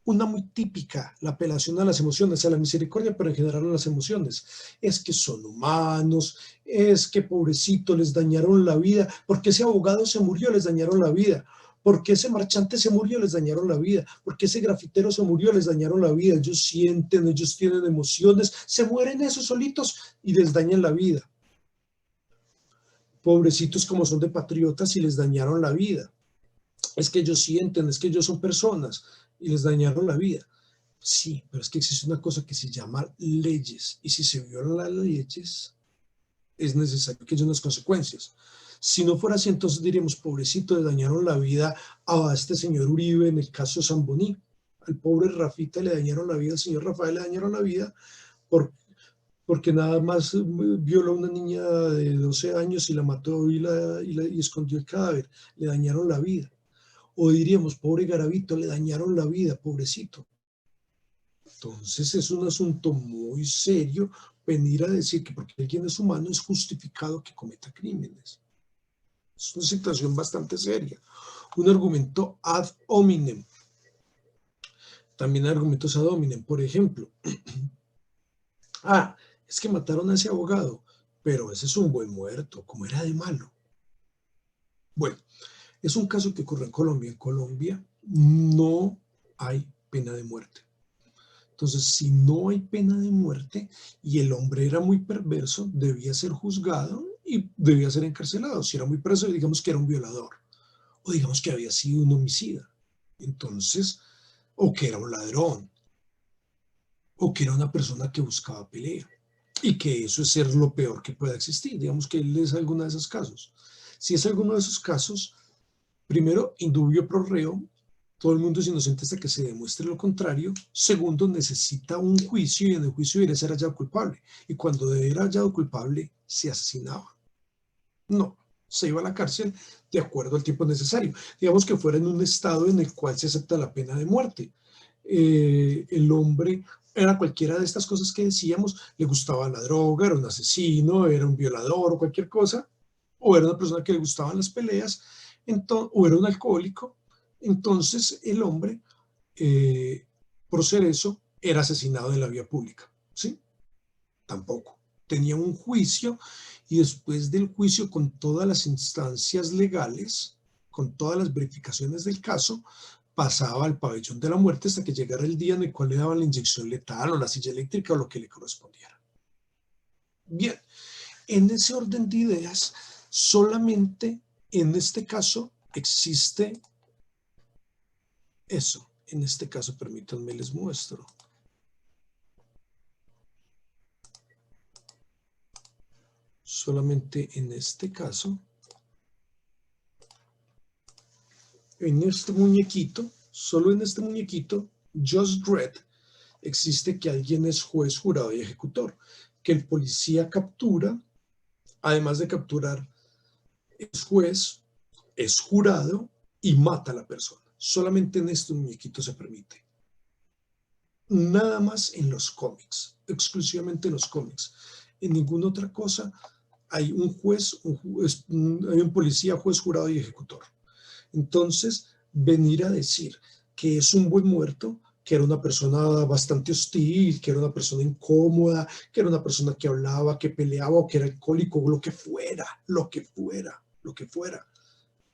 Una muy típica, la apelación a las emociones, a la misericordia, pero en general a las emociones. Es que son humanos, es que pobrecito les dañaron la vida, porque ese abogado se murió, les dañaron la vida, porque ese marchante se murió, les dañaron la vida, porque ese grafitero se murió, les dañaron la vida. Ellos sienten, ellos tienen emociones, se mueren esos solitos y les dañan la vida. Pobrecitos como son de patriotas y les dañaron la vida. Es que ellos sienten, es que ellos son personas y les dañaron la vida. Sí, pero es que existe una cosa que se llama leyes y si se violan las leyes es necesario que haya unas consecuencias. Si no fuera así, entonces diríamos, pobrecito, le dañaron la vida a este señor Uribe en el caso de Samboní. Al pobre Rafita le dañaron la vida, al señor Rafael le dañaron la vida por, porque nada más violó a una niña de 12 años y la mató y escondió el cadáver. Le dañaron la vida. O diríamos, pobre Garavito, le dañaron la vida, pobrecito. Entonces es un asunto muy serio venir a decir que porque alguien es humano es justificado que cometa crímenes. Es una situación bastante seria. Un argumento ad hominem. También hay argumentos ad hominem. Por ejemplo, es que mataron a ese abogado, pero ese es un buen muerto, como era de malo. Bueno, es un caso que ocurre en Colombia. En Colombia no hay pena de muerte. Entonces, si no hay pena de muerte y el hombre era muy perverso, debía ser juzgado y debía ser encarcelado. Si era muy perverso, digamos que era un violador o digamos que había sido un homicida. Entonces, o que era un ladrón o que era una persona que buscaba pelea y que eso es ser lo peor que pueda existir. Digamos que él es alguno de esos casos. Si es alguno de esos casos, primero, indubio pro reo, todo el mundo es inocente hasta que se demuestre lo contrario. Segundo, necesita un juicio y en el juicio debería ser hallado culpable. Y cuando era hallado culpable, se asesinaba. No, se iba a la cárcel de acuerdo al tiempo necesario. Digamos que fuera en un estado en el cual se acepta la pena de muerte. El hombre era cualquiera de estas cosas que decíamos, le gustaba la droga, era un asesino, era un violador o cualquier cosa, o era una persona que le gustaban las peleas, o era un alcohólico. Entonces el hombre, por ser eso, era asesinado en la vía pública. ¿Sí? Tampoco. Tenía un juicio y después del juicio con todas las instancias legales, con todas las verificaciones del caso, pasaba al pabellón de la muerte hasta que llegara el día en el cual le daban la inyección letal o la silla eléctrica o lo que le correspondiera. Bien, en ese orden de ideas, solamente en este caso existe eso. En este caso, permítanme les muestro. Solamente en este caso, en este muñequito, solo en este muñequito, Just Dredd, existe que alguien es juez, jurado y ejecutor, que el policía captura, además de capturar, es juez, es jurado y mata a la persona. Solamente en este muñequito se permite. Nada más en los cómics, exclusivamente en los cómics. En ninguna otra cosa hay un juez, hay un policía, juez, jurado y ejecutor. Entonces, venir a decir que es un buen muerto, que era una persona bastante hostil, que era una persona incómoda, que era una persona que hablaba, que peleaba o que era alcohólico, lo que fuera, lo que fuera, lo que fuera,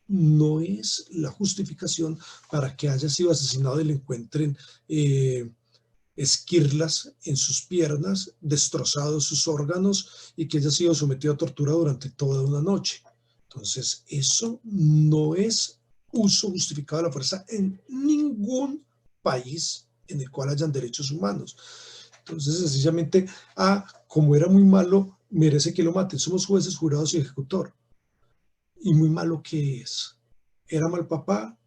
no es la justificación para que haya sido asesinado y le encuentren esquirlas en sus piernas, destrozados sus órganos y que haya sido sometido a tortura durante toda una noche. Entonces, eso no es uso justificado de la fuerza en ningún país en el cual hayan derechos humanos. Entonces, sencillamente, como era muy malo, merece que lo maten. Somos jueces, jurados y ejecutor. ¿Y muy malo qué es? ¿Era mal papá?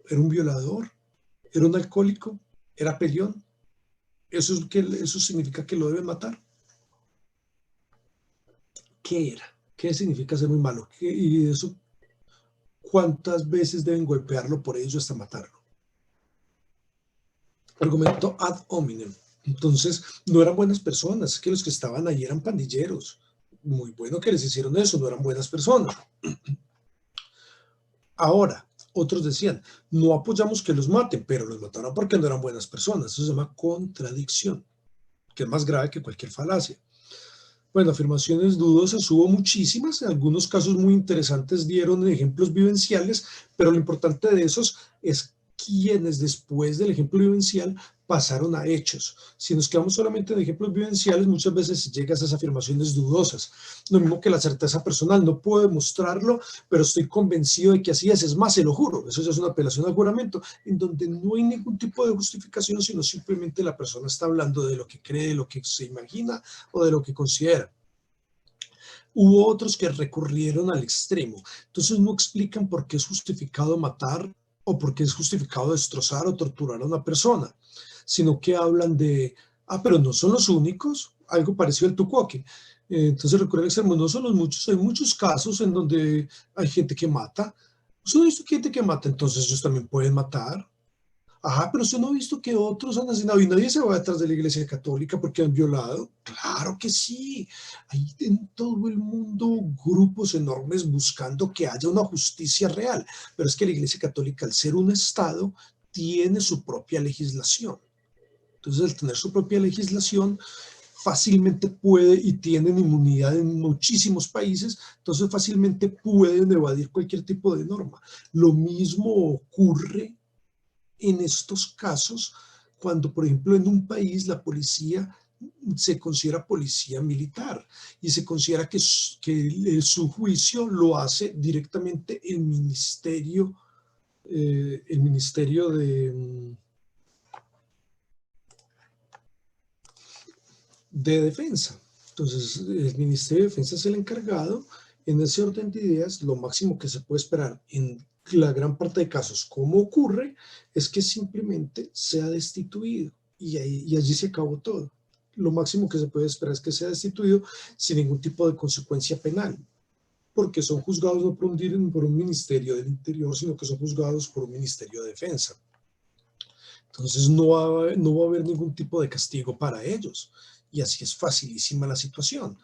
¿Era un violador? ¿Era un alcohólico? ¿Era peleón? ¿Eso significa que lo deben matar? ¿Qué era? ¿Qué significa ser muy malo? ¿Y eso cuántas veces deben golpearlo por ello hasta matarlo? Argumento ad hominem. Entonces, no eran buenas personas, es que los que estaban ahí eran pandilleros. Muy bueno que les hicieron eso, no eran buenas personas. Ahora, otros decían, no apoyamos que los maten, pero los mataron porque no eran buenas personas. Eso se llama contradicción, que es más grave que cualquier falacia. Bueno, afirmaciones dudosas hubo muchísimas, en algunos casos muy interesantes dieron ejemplos vivenciales, pero lo importante de esos es quienes después del ejemplo vivencial pasaron a hechos. Si nos quedamos solamente en ejemplos vivenciales, muchas veces llega a esas afirmaciones dudosas. Lo mismo que la certeza personal, no puedo demostrarlo, pero estoy convencido de que así es más, se lo juro. Eso ya es una apelación al juramento, en donde no hay ningún tipo de justificación, sino simplemente la persona está hablando de lo que cree, de lo que se imagina o de lo que considera. Hubo otros que recurrieron al extremo. Entonces no explican por qué es justificado matar o por qué es justificado destrozar o torturar a una persona, sino que hablan de, pero no son los únicos, algo parecido al tucuoque. Entonces recurren al extremo, no son los muchos, hay muchos casos en donde hay gente que mata. ¿Usted no ha visto gente que mata? Entonces ellos también pueden matar. Ajá, pero usted no ha visto que otros han asesinado y nadie se va detrás de la Iglesia Católica porque han violado. Claro que sí. Hay en todo el mundo grupos enormes buscando que haya una justicia real. Pero es que la Iglesia Católica, al ser un Estado, tiene su propia legislación. Entonces, al tener su propia legislación, fácilmente puede y tienen inmunidad en muchísimos países, entonces fácilmente pueden evadir cualquier tipo de norma. Lo mismo ocurre en estos casos, cuando, por ejemplo, en un país la policía se considera policía militar y se considera que su juicio lo hace directamente el ministerio de Defensa. Entonces, el Ministerio de Defensa es el encargado. En ese orden de ideas, lo máximo que se puede esperar en la gran parte de casos, como ocurre, es que simplemente sea destituido y allí se acabó todo. Lo máximo que se puede esperar es que sea destituido sin ningún tipo de consecuencia penal, porque son juzgados no por un ministerio del interior, sino que son juzgados por un ministerio de defensa. Entonces no va a haber ningún tipo de castigo para ellos. Y así es facilísima la situación.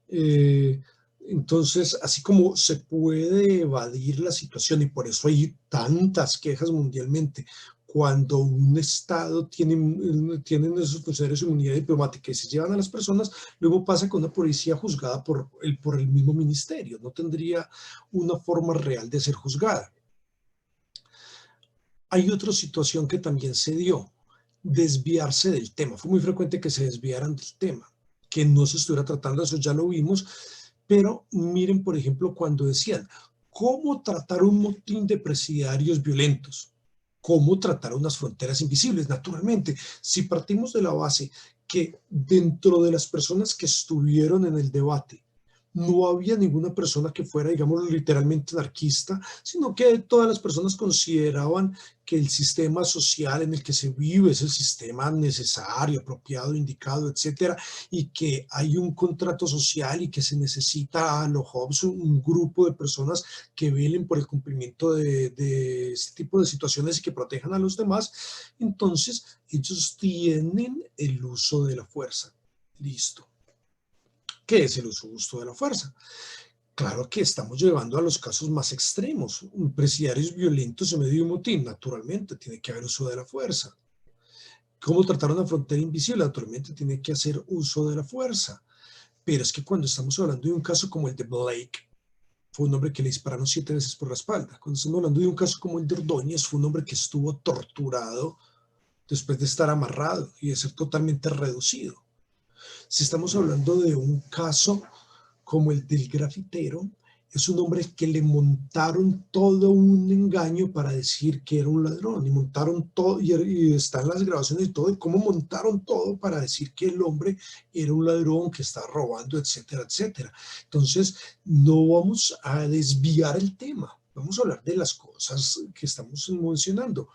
Eh, entonces, así como se puede evadir la situación, y por eso hay tantas quejas mundialmente, cuando un Estado tienen esos funcionarios de inmunidad diplomática y se llevan a las personas, luego pasa con una policía juzgada por el mismo ministerio, no tendría una forma real de ser juzgada. Hay otra situación que también se dio, desviarse del tema. Fue muy frecuente que se desviaran del tema, que no se estuviera tratando, eso ya lo vimos, pero miren, por ejemplo, cuando decían, ¿cómo tratar un motín de presidiarios violentos? ¿Cómo tratar unas fronteras invisibles? Naturalmente, si partimos de la base que dentro de las personas que estuvieron en el debate, no había ninguna persona que fuera, digamos, literalmente anarquista, sino que todas las personas consideraban que el sistema social en el que se vive es el sistema necesario, apropiado, indicado, etcétera, y que hay un contrato social y que se necesita a lo Hobbes un grupo de personas que velen por el cumplimiento de este tipo de situaciones y que protejan a los demás, entonces ellos tienen el uso de la fuerza. Listo. ¿Qué es el uso justo de la fuerza? Claro que estamos llevando a los casos más extremos. Un presidiarios violentos en medio de un motín, naturalmente, tiene que haber uso de la fuerza. ¿Cómo tratar una frontera invisible? Naturalmente, tiene que hacer uso de la fuerza. Pero es que cuando estamos hablando de un caso como el de Blake, fue un hombre que le dispararon 7 veces por la espalda. Cuando estamos hablando de un caso como el de Ordóñez, fue un hombre que estuvo torturado después de estar amarrado y de ser totalmente reducido. Si estamos hablando de un caso como el del grafitero, Es un hombre que le montaron todo un engaño para decir que era un ladrón, y montaron todo, y están las grabaciones y todo, y cómo montaron todo para decir que el hombre era un ladrón, que está robando, etcétera, etcétera. Entonces, no vamos a desviar el tema, vamos a hablar de las cosas que estamos mencionando.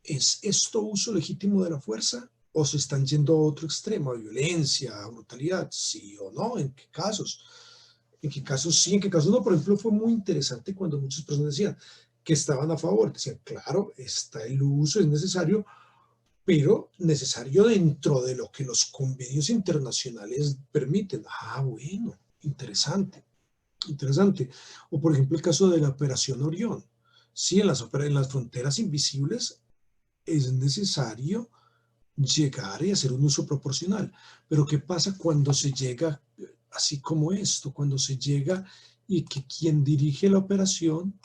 ¿Es esto uso legítimo de la fuerza? ¿O se están yendo a otro extremo, a violencia, a brutalidad? ¿Sí o no? ¿En qué casos? ¿En qué casos sí? ¿En qué casos no? Por ejemplo, fue muy interesante cuando muchas personas decían que estaban a favor. Decían, claro, está el uso, es necesario, pero necesario dentro de lo que los convenios internacionales permiten. Ah, bueno, interesante, interesante. O por ejemplo el caso de la Operación Orión. Sí, en las fronteras invisibles es necesario llegar y hacer un uso proporcional. Pero ¿qué pasa cuando se llega, así como esto, cuando se llega y que quien dirige la operación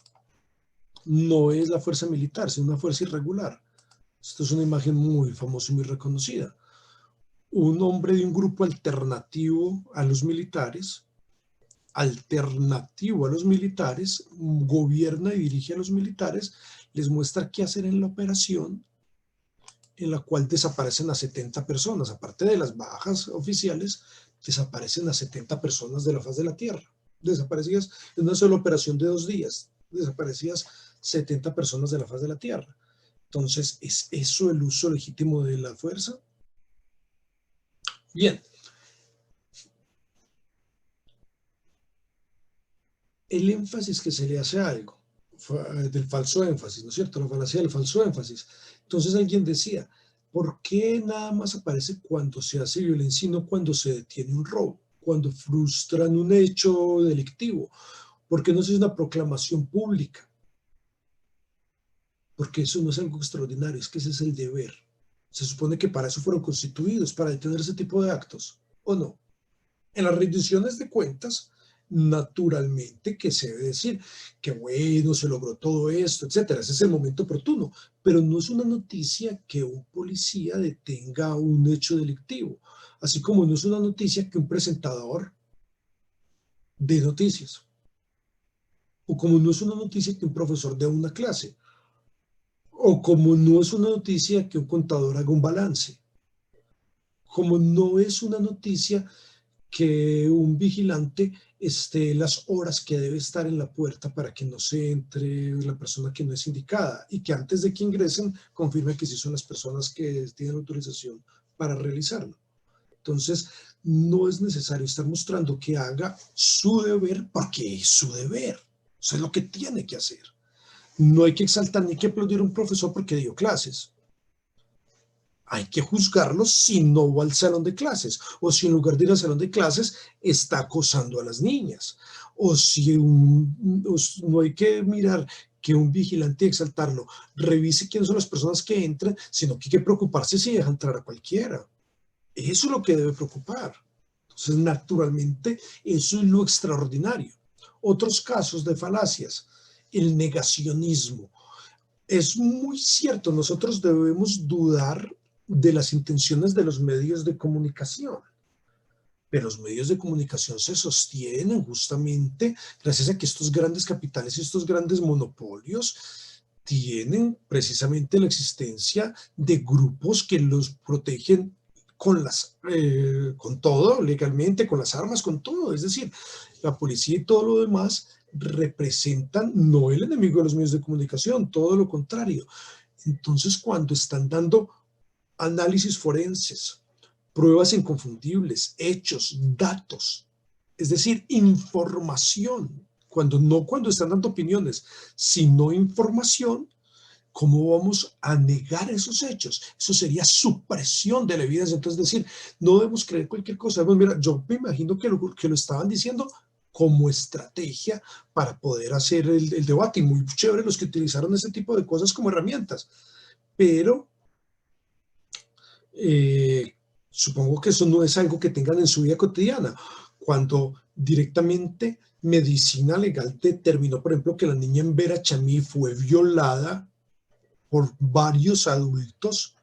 no es la fuerza militar, sino una fuerza irregular? Esto es una imagen muy famosa y muy reconocida. Un hombre de un grupo alternativo a los militares, gobierna y dirige a los militares, les muestra qué hacer en la operación, en la cual desaparecen a 70 personas. Aparte de las bajas oficiales, desaparecen a 70 personas de la faz de la Tierra. Desaparecidas en una sola operación de 2 días. Desaparecidas 70 personas de la faz de la Tierra. Entonces, ¿es eso el uso legítimo de la fuerza? Bien. El énfasis que se le hace a algo, del falso énfasis, ¿no es cierto? La falacia del falso énfasis. Entonces alguien decía, ¿por qué nada más aparece cuando se hace violencia y no cuando se detiene un robo? Cuando frustran un hecho delictivo. ¿Por qué no se hace una proclamación pública? Porque eso no es algo extraordinario, es que ese es el deber. Se supone que para eso fueron constituidos, para detener ese tipo de actos, ¿o no? En las rendiciones de cuentas, naturalmente que se debe decir que bueno, se logró todo esto, etcétera. Ese es el momento oportuno, pero no es una noticia que un policía detenga un hecho delictivo, así como no es una noticia que un presentador dé noticias, o como no es una noticia que un profesor dé una clase, o como no es una noticia que un contador haga un balance, como no es una noticia que un vigilante esté las horas que debe estar en la puerta para que no se entre la persona que no es indicada y que antes de que ingresen confirme que sí son las personas que tienen autorización para realizarlo. Entonces, no es necesario estar mostrando que haga su deber porque es su deber. Eso es lo que tiene que hacer. No hay que exaltar ni que aplaudir a un profesor porque dio clases. Hay que juzgarlo si no va al salón de clases, o si en lugar de ir al salón de clases está acosando a las niñas, o si no hay que mirar que un vigilante, exaltarlo, revise quiénes son las personas que entran, sino que hay que preocuparse si deja entrar a cualquiera. Eso es lo que debe preocupar. Entonces, naturalmente, eso es lo extraordinario. Otros casos de falacias, el negacionismo. Es muy cierto, nosotros debemos dudar de las intenciones de los medios de comunicación, pero los medios de comunicación se sostienen justamente gracias a que estos grandes capitales y estos grandes monopolios tienen precisamente la existencia de grupos que los protegen con todo, legalmente, con las armas, con todo. Es decir, la policía y todo lo demás representan no el enemigo de los medios de comunicación, todo lo contrario. Entonces, cuando están dando análisis forenses, pruebas inconfundibles, hechos, datos, es decir, información, cuando están dando opiniones, sino información, ¿cómo vamos a negar esos hechos? Eso sería supresión de la evidencia. Entonces, decir, no debemos creer cualquier cosa. Pues mira, yo me imagino que lo estaban diciendo como estrategia para poder hacer el debate. Y muy chévere los que utilizaron ese tipo de cosas como herramientas. Pero supongo que eso no es algo que tengan en su vida cotidiana. Cuando directamente medicina legal determinó, por ejemplo, que la niña en Vera Chamí fue violada por varios adultos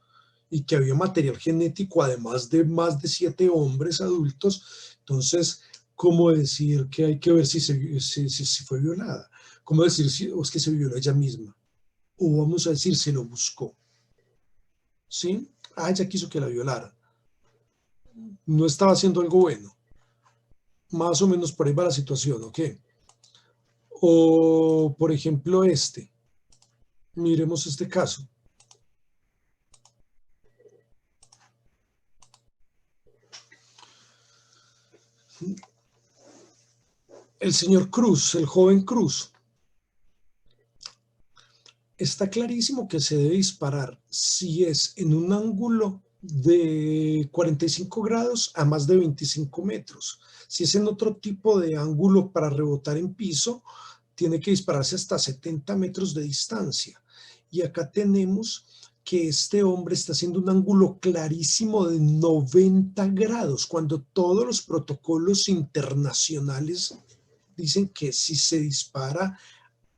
y que había material genético, además de más de 7 hombres adultos. Entonces, como decir que hay que ver si fue violada, como decir si o es que se violó ella misma, o vamos a decir se lo buscó, ¿sí? Ah, ella quiso que la violaran, no estaba haciendo algo bueno, más o menos por ahí va la situación, ¿ok? O, por ejemplo, miremos este caso. El señor Cruz, el joven Cruz, está clarísimo que se debe disparar si es en un ángulo de 45 grados a más de 25 metros. Si es en otro tipo de ángulo para rebotar en piso, tiene que dispararse hasta 70 metros de distancia. Y acá tenemos que este hombre está haciendo un ángulo clarísimo de 90 grados, cuando todos los protocolos internacionales dicen que si se dispara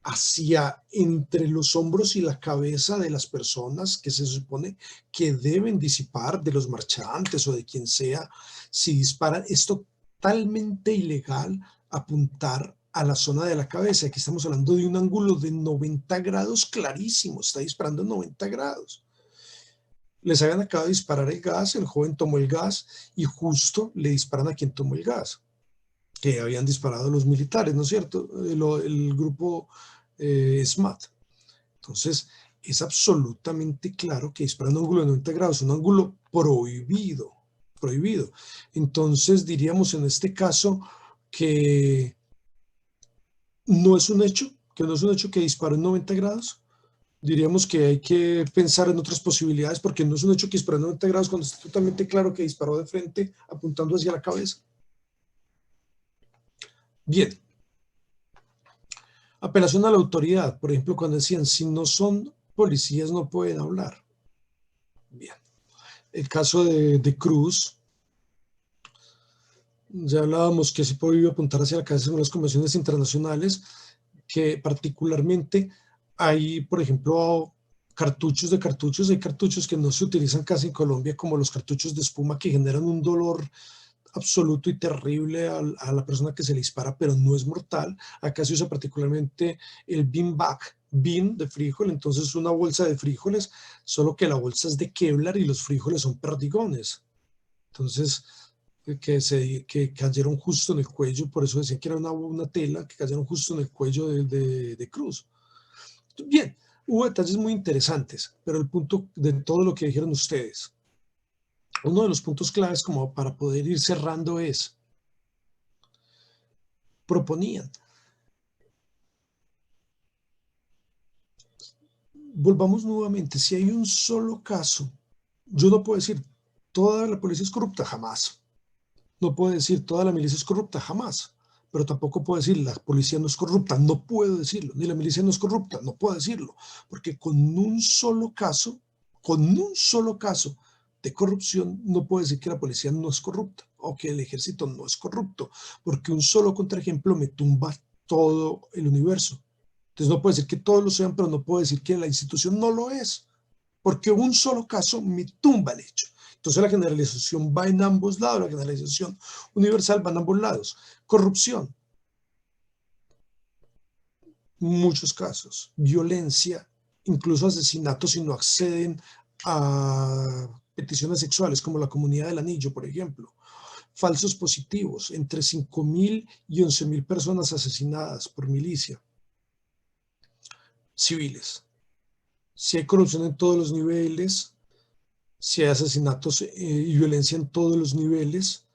hacia entre los hombros y la cabeza de las personas que se supone que deben disipar, de los marchantes o de quien sea, si disparan, es totalmente ilegal apuntar a la zona de la cabeza. Aquí estamos hablando de un ángulo de 90 grados clarísimo, está disparando en 90 grados. Les habían acabado de disparar el gas, el joven tomó el gas y justo le disparan a quien tomó el gas, que habían disparado los militares, ¿no es cierto? El grupo SMAT. Entonces, es absolutamente claro que disparar un ángulo de 90 grados, un ángulo prohibido, prohibido. Entonces, diríamos en este caso que no es un hecho, que disparó en 90 grados. Diríamos que hay que pensar en otras posibilidades porque no es un hecho que disparó en 90 grados cuando está totalmente claro que disparó de frente apuntando hacia la cabeza. Bien. Apelación a la autoridad, por ejemplo, cuando decían, si no son policías no pueden hablar. Bien. El caso de Cruz, ya hablábamos que se prohibió apuntar hacia la cabeza según las convenciones internacionales, que particularmente hay, por ejemplo, hay cartuchos que no se utilizan casi en Colombia, como los cartuchos de espuma que generan un dolor absoluto y terrible a la persona que se le dispara, pero no es mortal. Acá se usa particularmente el beanbag, bean de frijol, entonces una bolsa de frijoles, solo que la bolsa es de Kevlar y los frijoles son perdigones. Entonces, que cayeron justo en el cuello, por eso decía que era una tela, que cayeron justo en el cuello de Cruz. Bien, hubo detalles muy interesantes, pero el punto de todo lo que dijeron ustedes, uno de los puntos claves como para poder ir cerrando es, proponían, volvamos nuevamente, si hay un solo caso, yo no puedo decir toda la policía es corrupta, jamás. No puedo decir toda la milicia es corrupta, jamás. Pero tampoco puedo decir la policía no es corrupta, no puedo decirlo. Ni la milicia no es corrupta, no puedo decirlo. Porque con un solo caso de corrupción, no puedo decir que la policía no es corrupta o que el ejército no es corrupto. Porque un solo contraejemplo me tumba todo el universo. Entonces no puedo decir que todos lo sean, pero no puedo decir que la institución no lo es, porque un solo caso me tumba el hecho. Entonces la generalización va en ambos lados, la generalización universal va en ambos lados. Corrupción, muchos casos. Violencia, incluso asesinatos si no acceden a peticiones sexuales, como la comunidad del anillo, por ejemplo. Falsos positivos, entre 5.000 y 11.000 personas asesinadas por milicia. Civiles. Si hay corrupción en todos los niveles, si hay asesinatos y violencia en todos los niveles,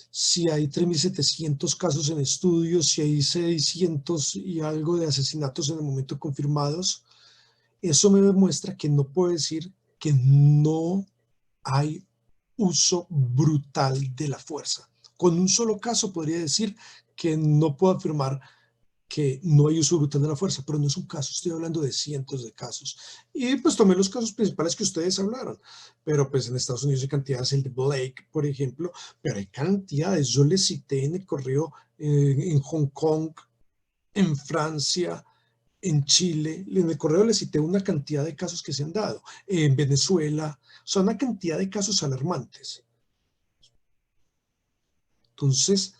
si hay 3.700 casos en estudio, si hay 600 y algo de asesinatos en el momento confirmados, eso me demuestra que no puedo decir que no hay uso brutal de la fuerza. Con un solo caso podría decir que no puedo afirmar que no hay uso brutal de la fuerza, pero no es un caso, estoy hablando de cientos de casos. Y pues tomé los casos principales que ustedes hablaron, pero pues en Estados Unidos hay cantidades, el de Blake, por ejemplo, pero hay cantidades, yo les cité en el correo en Hong Kong, en Francia, en Chile, en el correo les cité una cantidad de casos que se han dado, en Venezuela, son una cantidad de casos alarmantes. Entonces,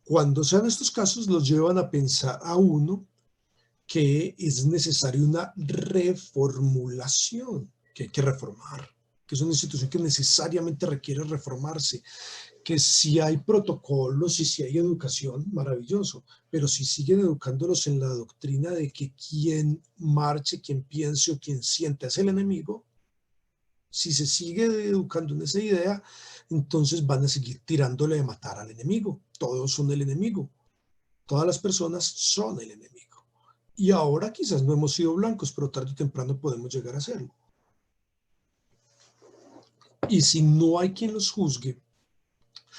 Cuando sean estos casos, los llevan a pensar a uno que es necesaria una reformulación, que hay que reformar, que es una institución que necesariamente requiere reformarse, que si hay protocolos y si hay educación, maravilloso, pero si siguen educándolos en la doctrina de que quien marche, quien piense o quien sienta es el enemigo, si se sigue educando en esa idea, entonces van a seguir tirándole de matar al enemigo. Todos son el enemigo. Todas las personas son el enemigo. Y ahora quizás no hemos sido blancos, pero tarde o temprano podemos llegar a serlo. Y si no hay quien los juzgue,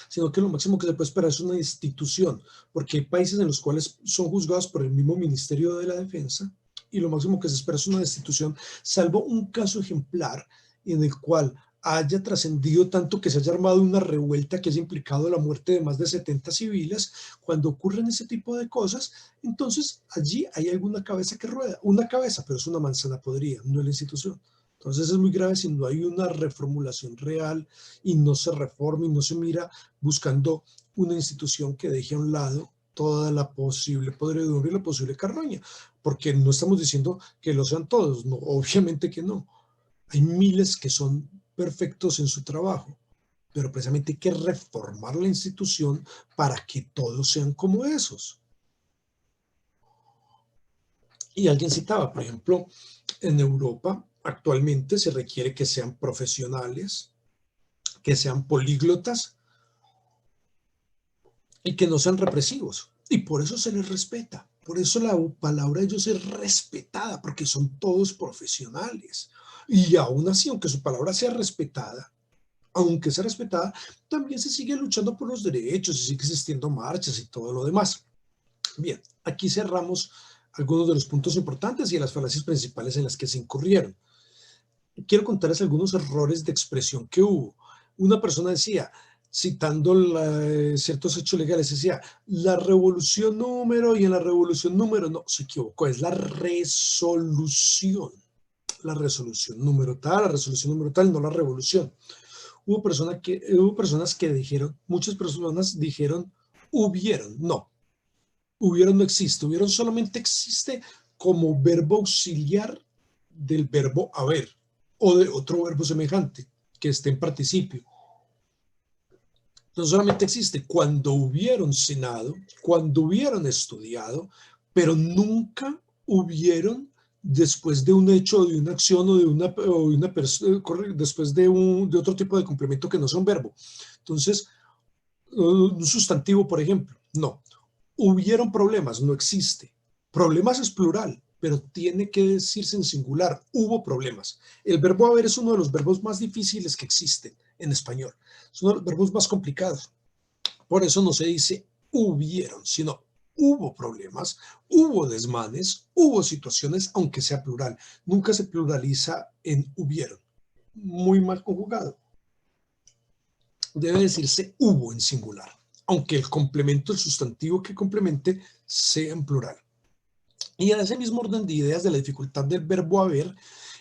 sino que lo máximo que se puede esperar es una institución, porque hay países en los cuales son juzgados por el mismo Ministerio de la Defensa, y lo máximo que se espera es una institución, salvo un caso ejemplar en el cual haya trascendido tanto que se haya armado una revuelta que haya implicado la muerte de más de 70 civiles. Cuando ocurren ese tipo de cosas, entonces allí hay alguna cabeza que rueda, una cabeza, pero es una manzana podrida, no es la institución. Entonces es muy grave si no hay una reformulación real y no se reforma y no se mira buscando una institución que deje a un lado toda la posible podredumbre y la posible carroña, porque no estamos diciendo que lo sean todos, no, obviamente que no. Hay miles que son perfectos en su trabajo, pero precisamente hay que reformar la institución para que todos sean como esos. Y alguien citaba, por ejemplo, en Europa actualmente se requiere que sean profesionales, que sean políglotas y que no sean represivos. Y por eso se les respeta. Por eso la palabra de ellos es respetada, porque son todos profesionales. Y aún así, aunque su palabra sea respetada, también se sigue luchando por los derechos y sigue existiendo marchas y todo lo demás. Bien, aquí cerramos algunos de los puntos importantes y las falacias principales en las que se incurrieron. Quiero contarles algunos errores de expresión que hubo. Una persona decía, citando ciertos hechos legales, decía, la revolución número y en la revolución número, no, se equivocó, es la resolución. La resolución número tal, la resolución número tal, no la revolución. Hubo personas que dijeron, muchas personas dijeron, hubieron no existe, hubieron solamente existe como verbo auxiliar del verbo haber o de otro verbo semejante que esté en participio. No solamente existe cuando hubieron cenado, cuando hubieron estudiado, pero nunca hubieron después de un hecho, de una acción o de una persona, después de otro tipo de complemento que no sea un verbo. Entonces, un sustantivo, por ejemplo, no. Hubieron problemas, no existe. Problemas es plural, pero tiene que decirse en singular. Hubo problemas. El verbo haber es uno de los verbos más difíciles que existen en español. Es uno de los verbos más complicados. Por eso no se dice hubieron, sino hubo problemas, hubo desmanes, hubo situaciones, aunque sea plural. Nunca se pluraliza en hubieron. Muy mal conjugado. Debe decirse hubo en singular, aunque el complemento, el sustantivo que complemente, sea en plural. Y a ese mismo orden de ideas de la dificultad del verbo haber,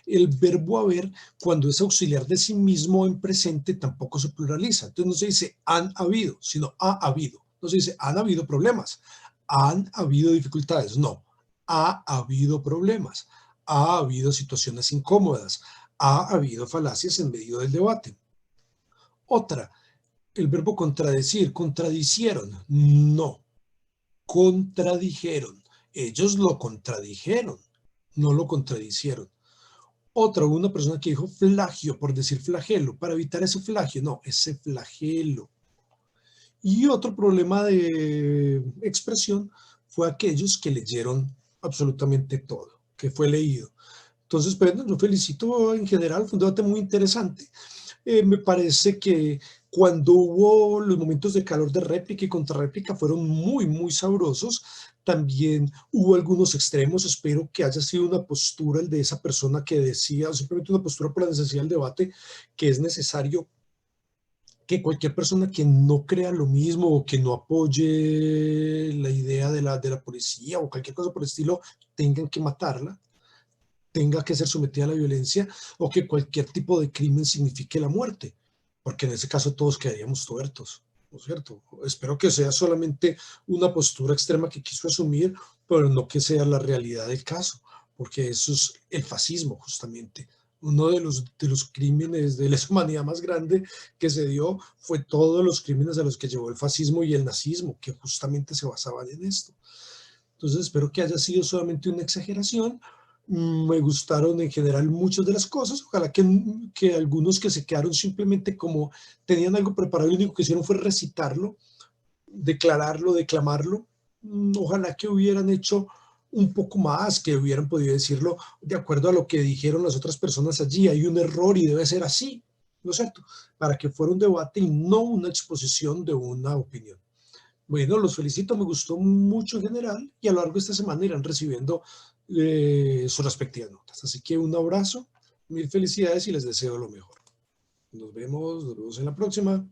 el verbo haber, cuando es auxiliar de sí mismo en presente, tampoco se pluraliza. Entonces no se dice han habido, sino ha habido. No se dice han habido problemas, han habido dificultades. No, ha habido problemas, ha habido situaciones incómodas, ha habido falacias en medio del debate. Otra, el verbo contradecir, contradicieron. No, contradijeron. Ellos lo contradijeron, no lo contradicieron. Otra, una persona que dijo flagio por decir flagelo, para evitar ese flagio, no, ese flagelo. Y otro problema de expresión fue aquellos que leyeron absolutamente todo, que fue leído. Entonces, bueno, lo felicito en general, fue un debate muy interesante. Me parece que cuando hubo los momentos de calor de réplica y contrarréplica fueron muy, muy sabrosos. También hubo algunos extremos. Espero que haya sido una postura el de esa persona que decía, o simplemente una postura por la necesidad del debate, que es necesario que cualquier persona que no crea lo mismo o que no apoye la idea de la policía o cualquier cosa por el estilo, tengan que matarla, tenga que ser sometida a la violencia o que cualquier tipo de crimen signifique la muerte, porque en ese caso todos quedaríamos tuertos. ¿no es cierto? Espero que sea solamente una postura extrema que quiso asumir, pero no que sea la realidad del caso, porque eso es el fascismo justamente. Uno de los crímenes de lesa humanidad más grande que se dio fue todos los crímenes a los que llevó el fascismo y el nazismo, que justamente se basaban en esto. Entonces espero que haya sido solamente una exageración. Me gustaron en general muchas de las cosas. Ojalá que algunos que se quedaron simplemente como tenían algo preparado y lo único que hicieron fue recitarlo, declararlo, declamarlo. Ojalá que hubieran hecho un poco más, que hubieran podido decirlo de acuerdo a lo que dijeron las otras personas allí. Hay un error y debe ser así, ¿no es cierto? Para que fuera un debate y no una exposición de una opinión. Bueno, los felicito, me gustó mucho en general y a lo largo de esta semana irán recibiendo sus respectivas notas. Así que un abrazo, mil felicidades y les deseo lo mejor. Nos vemos en la próxima.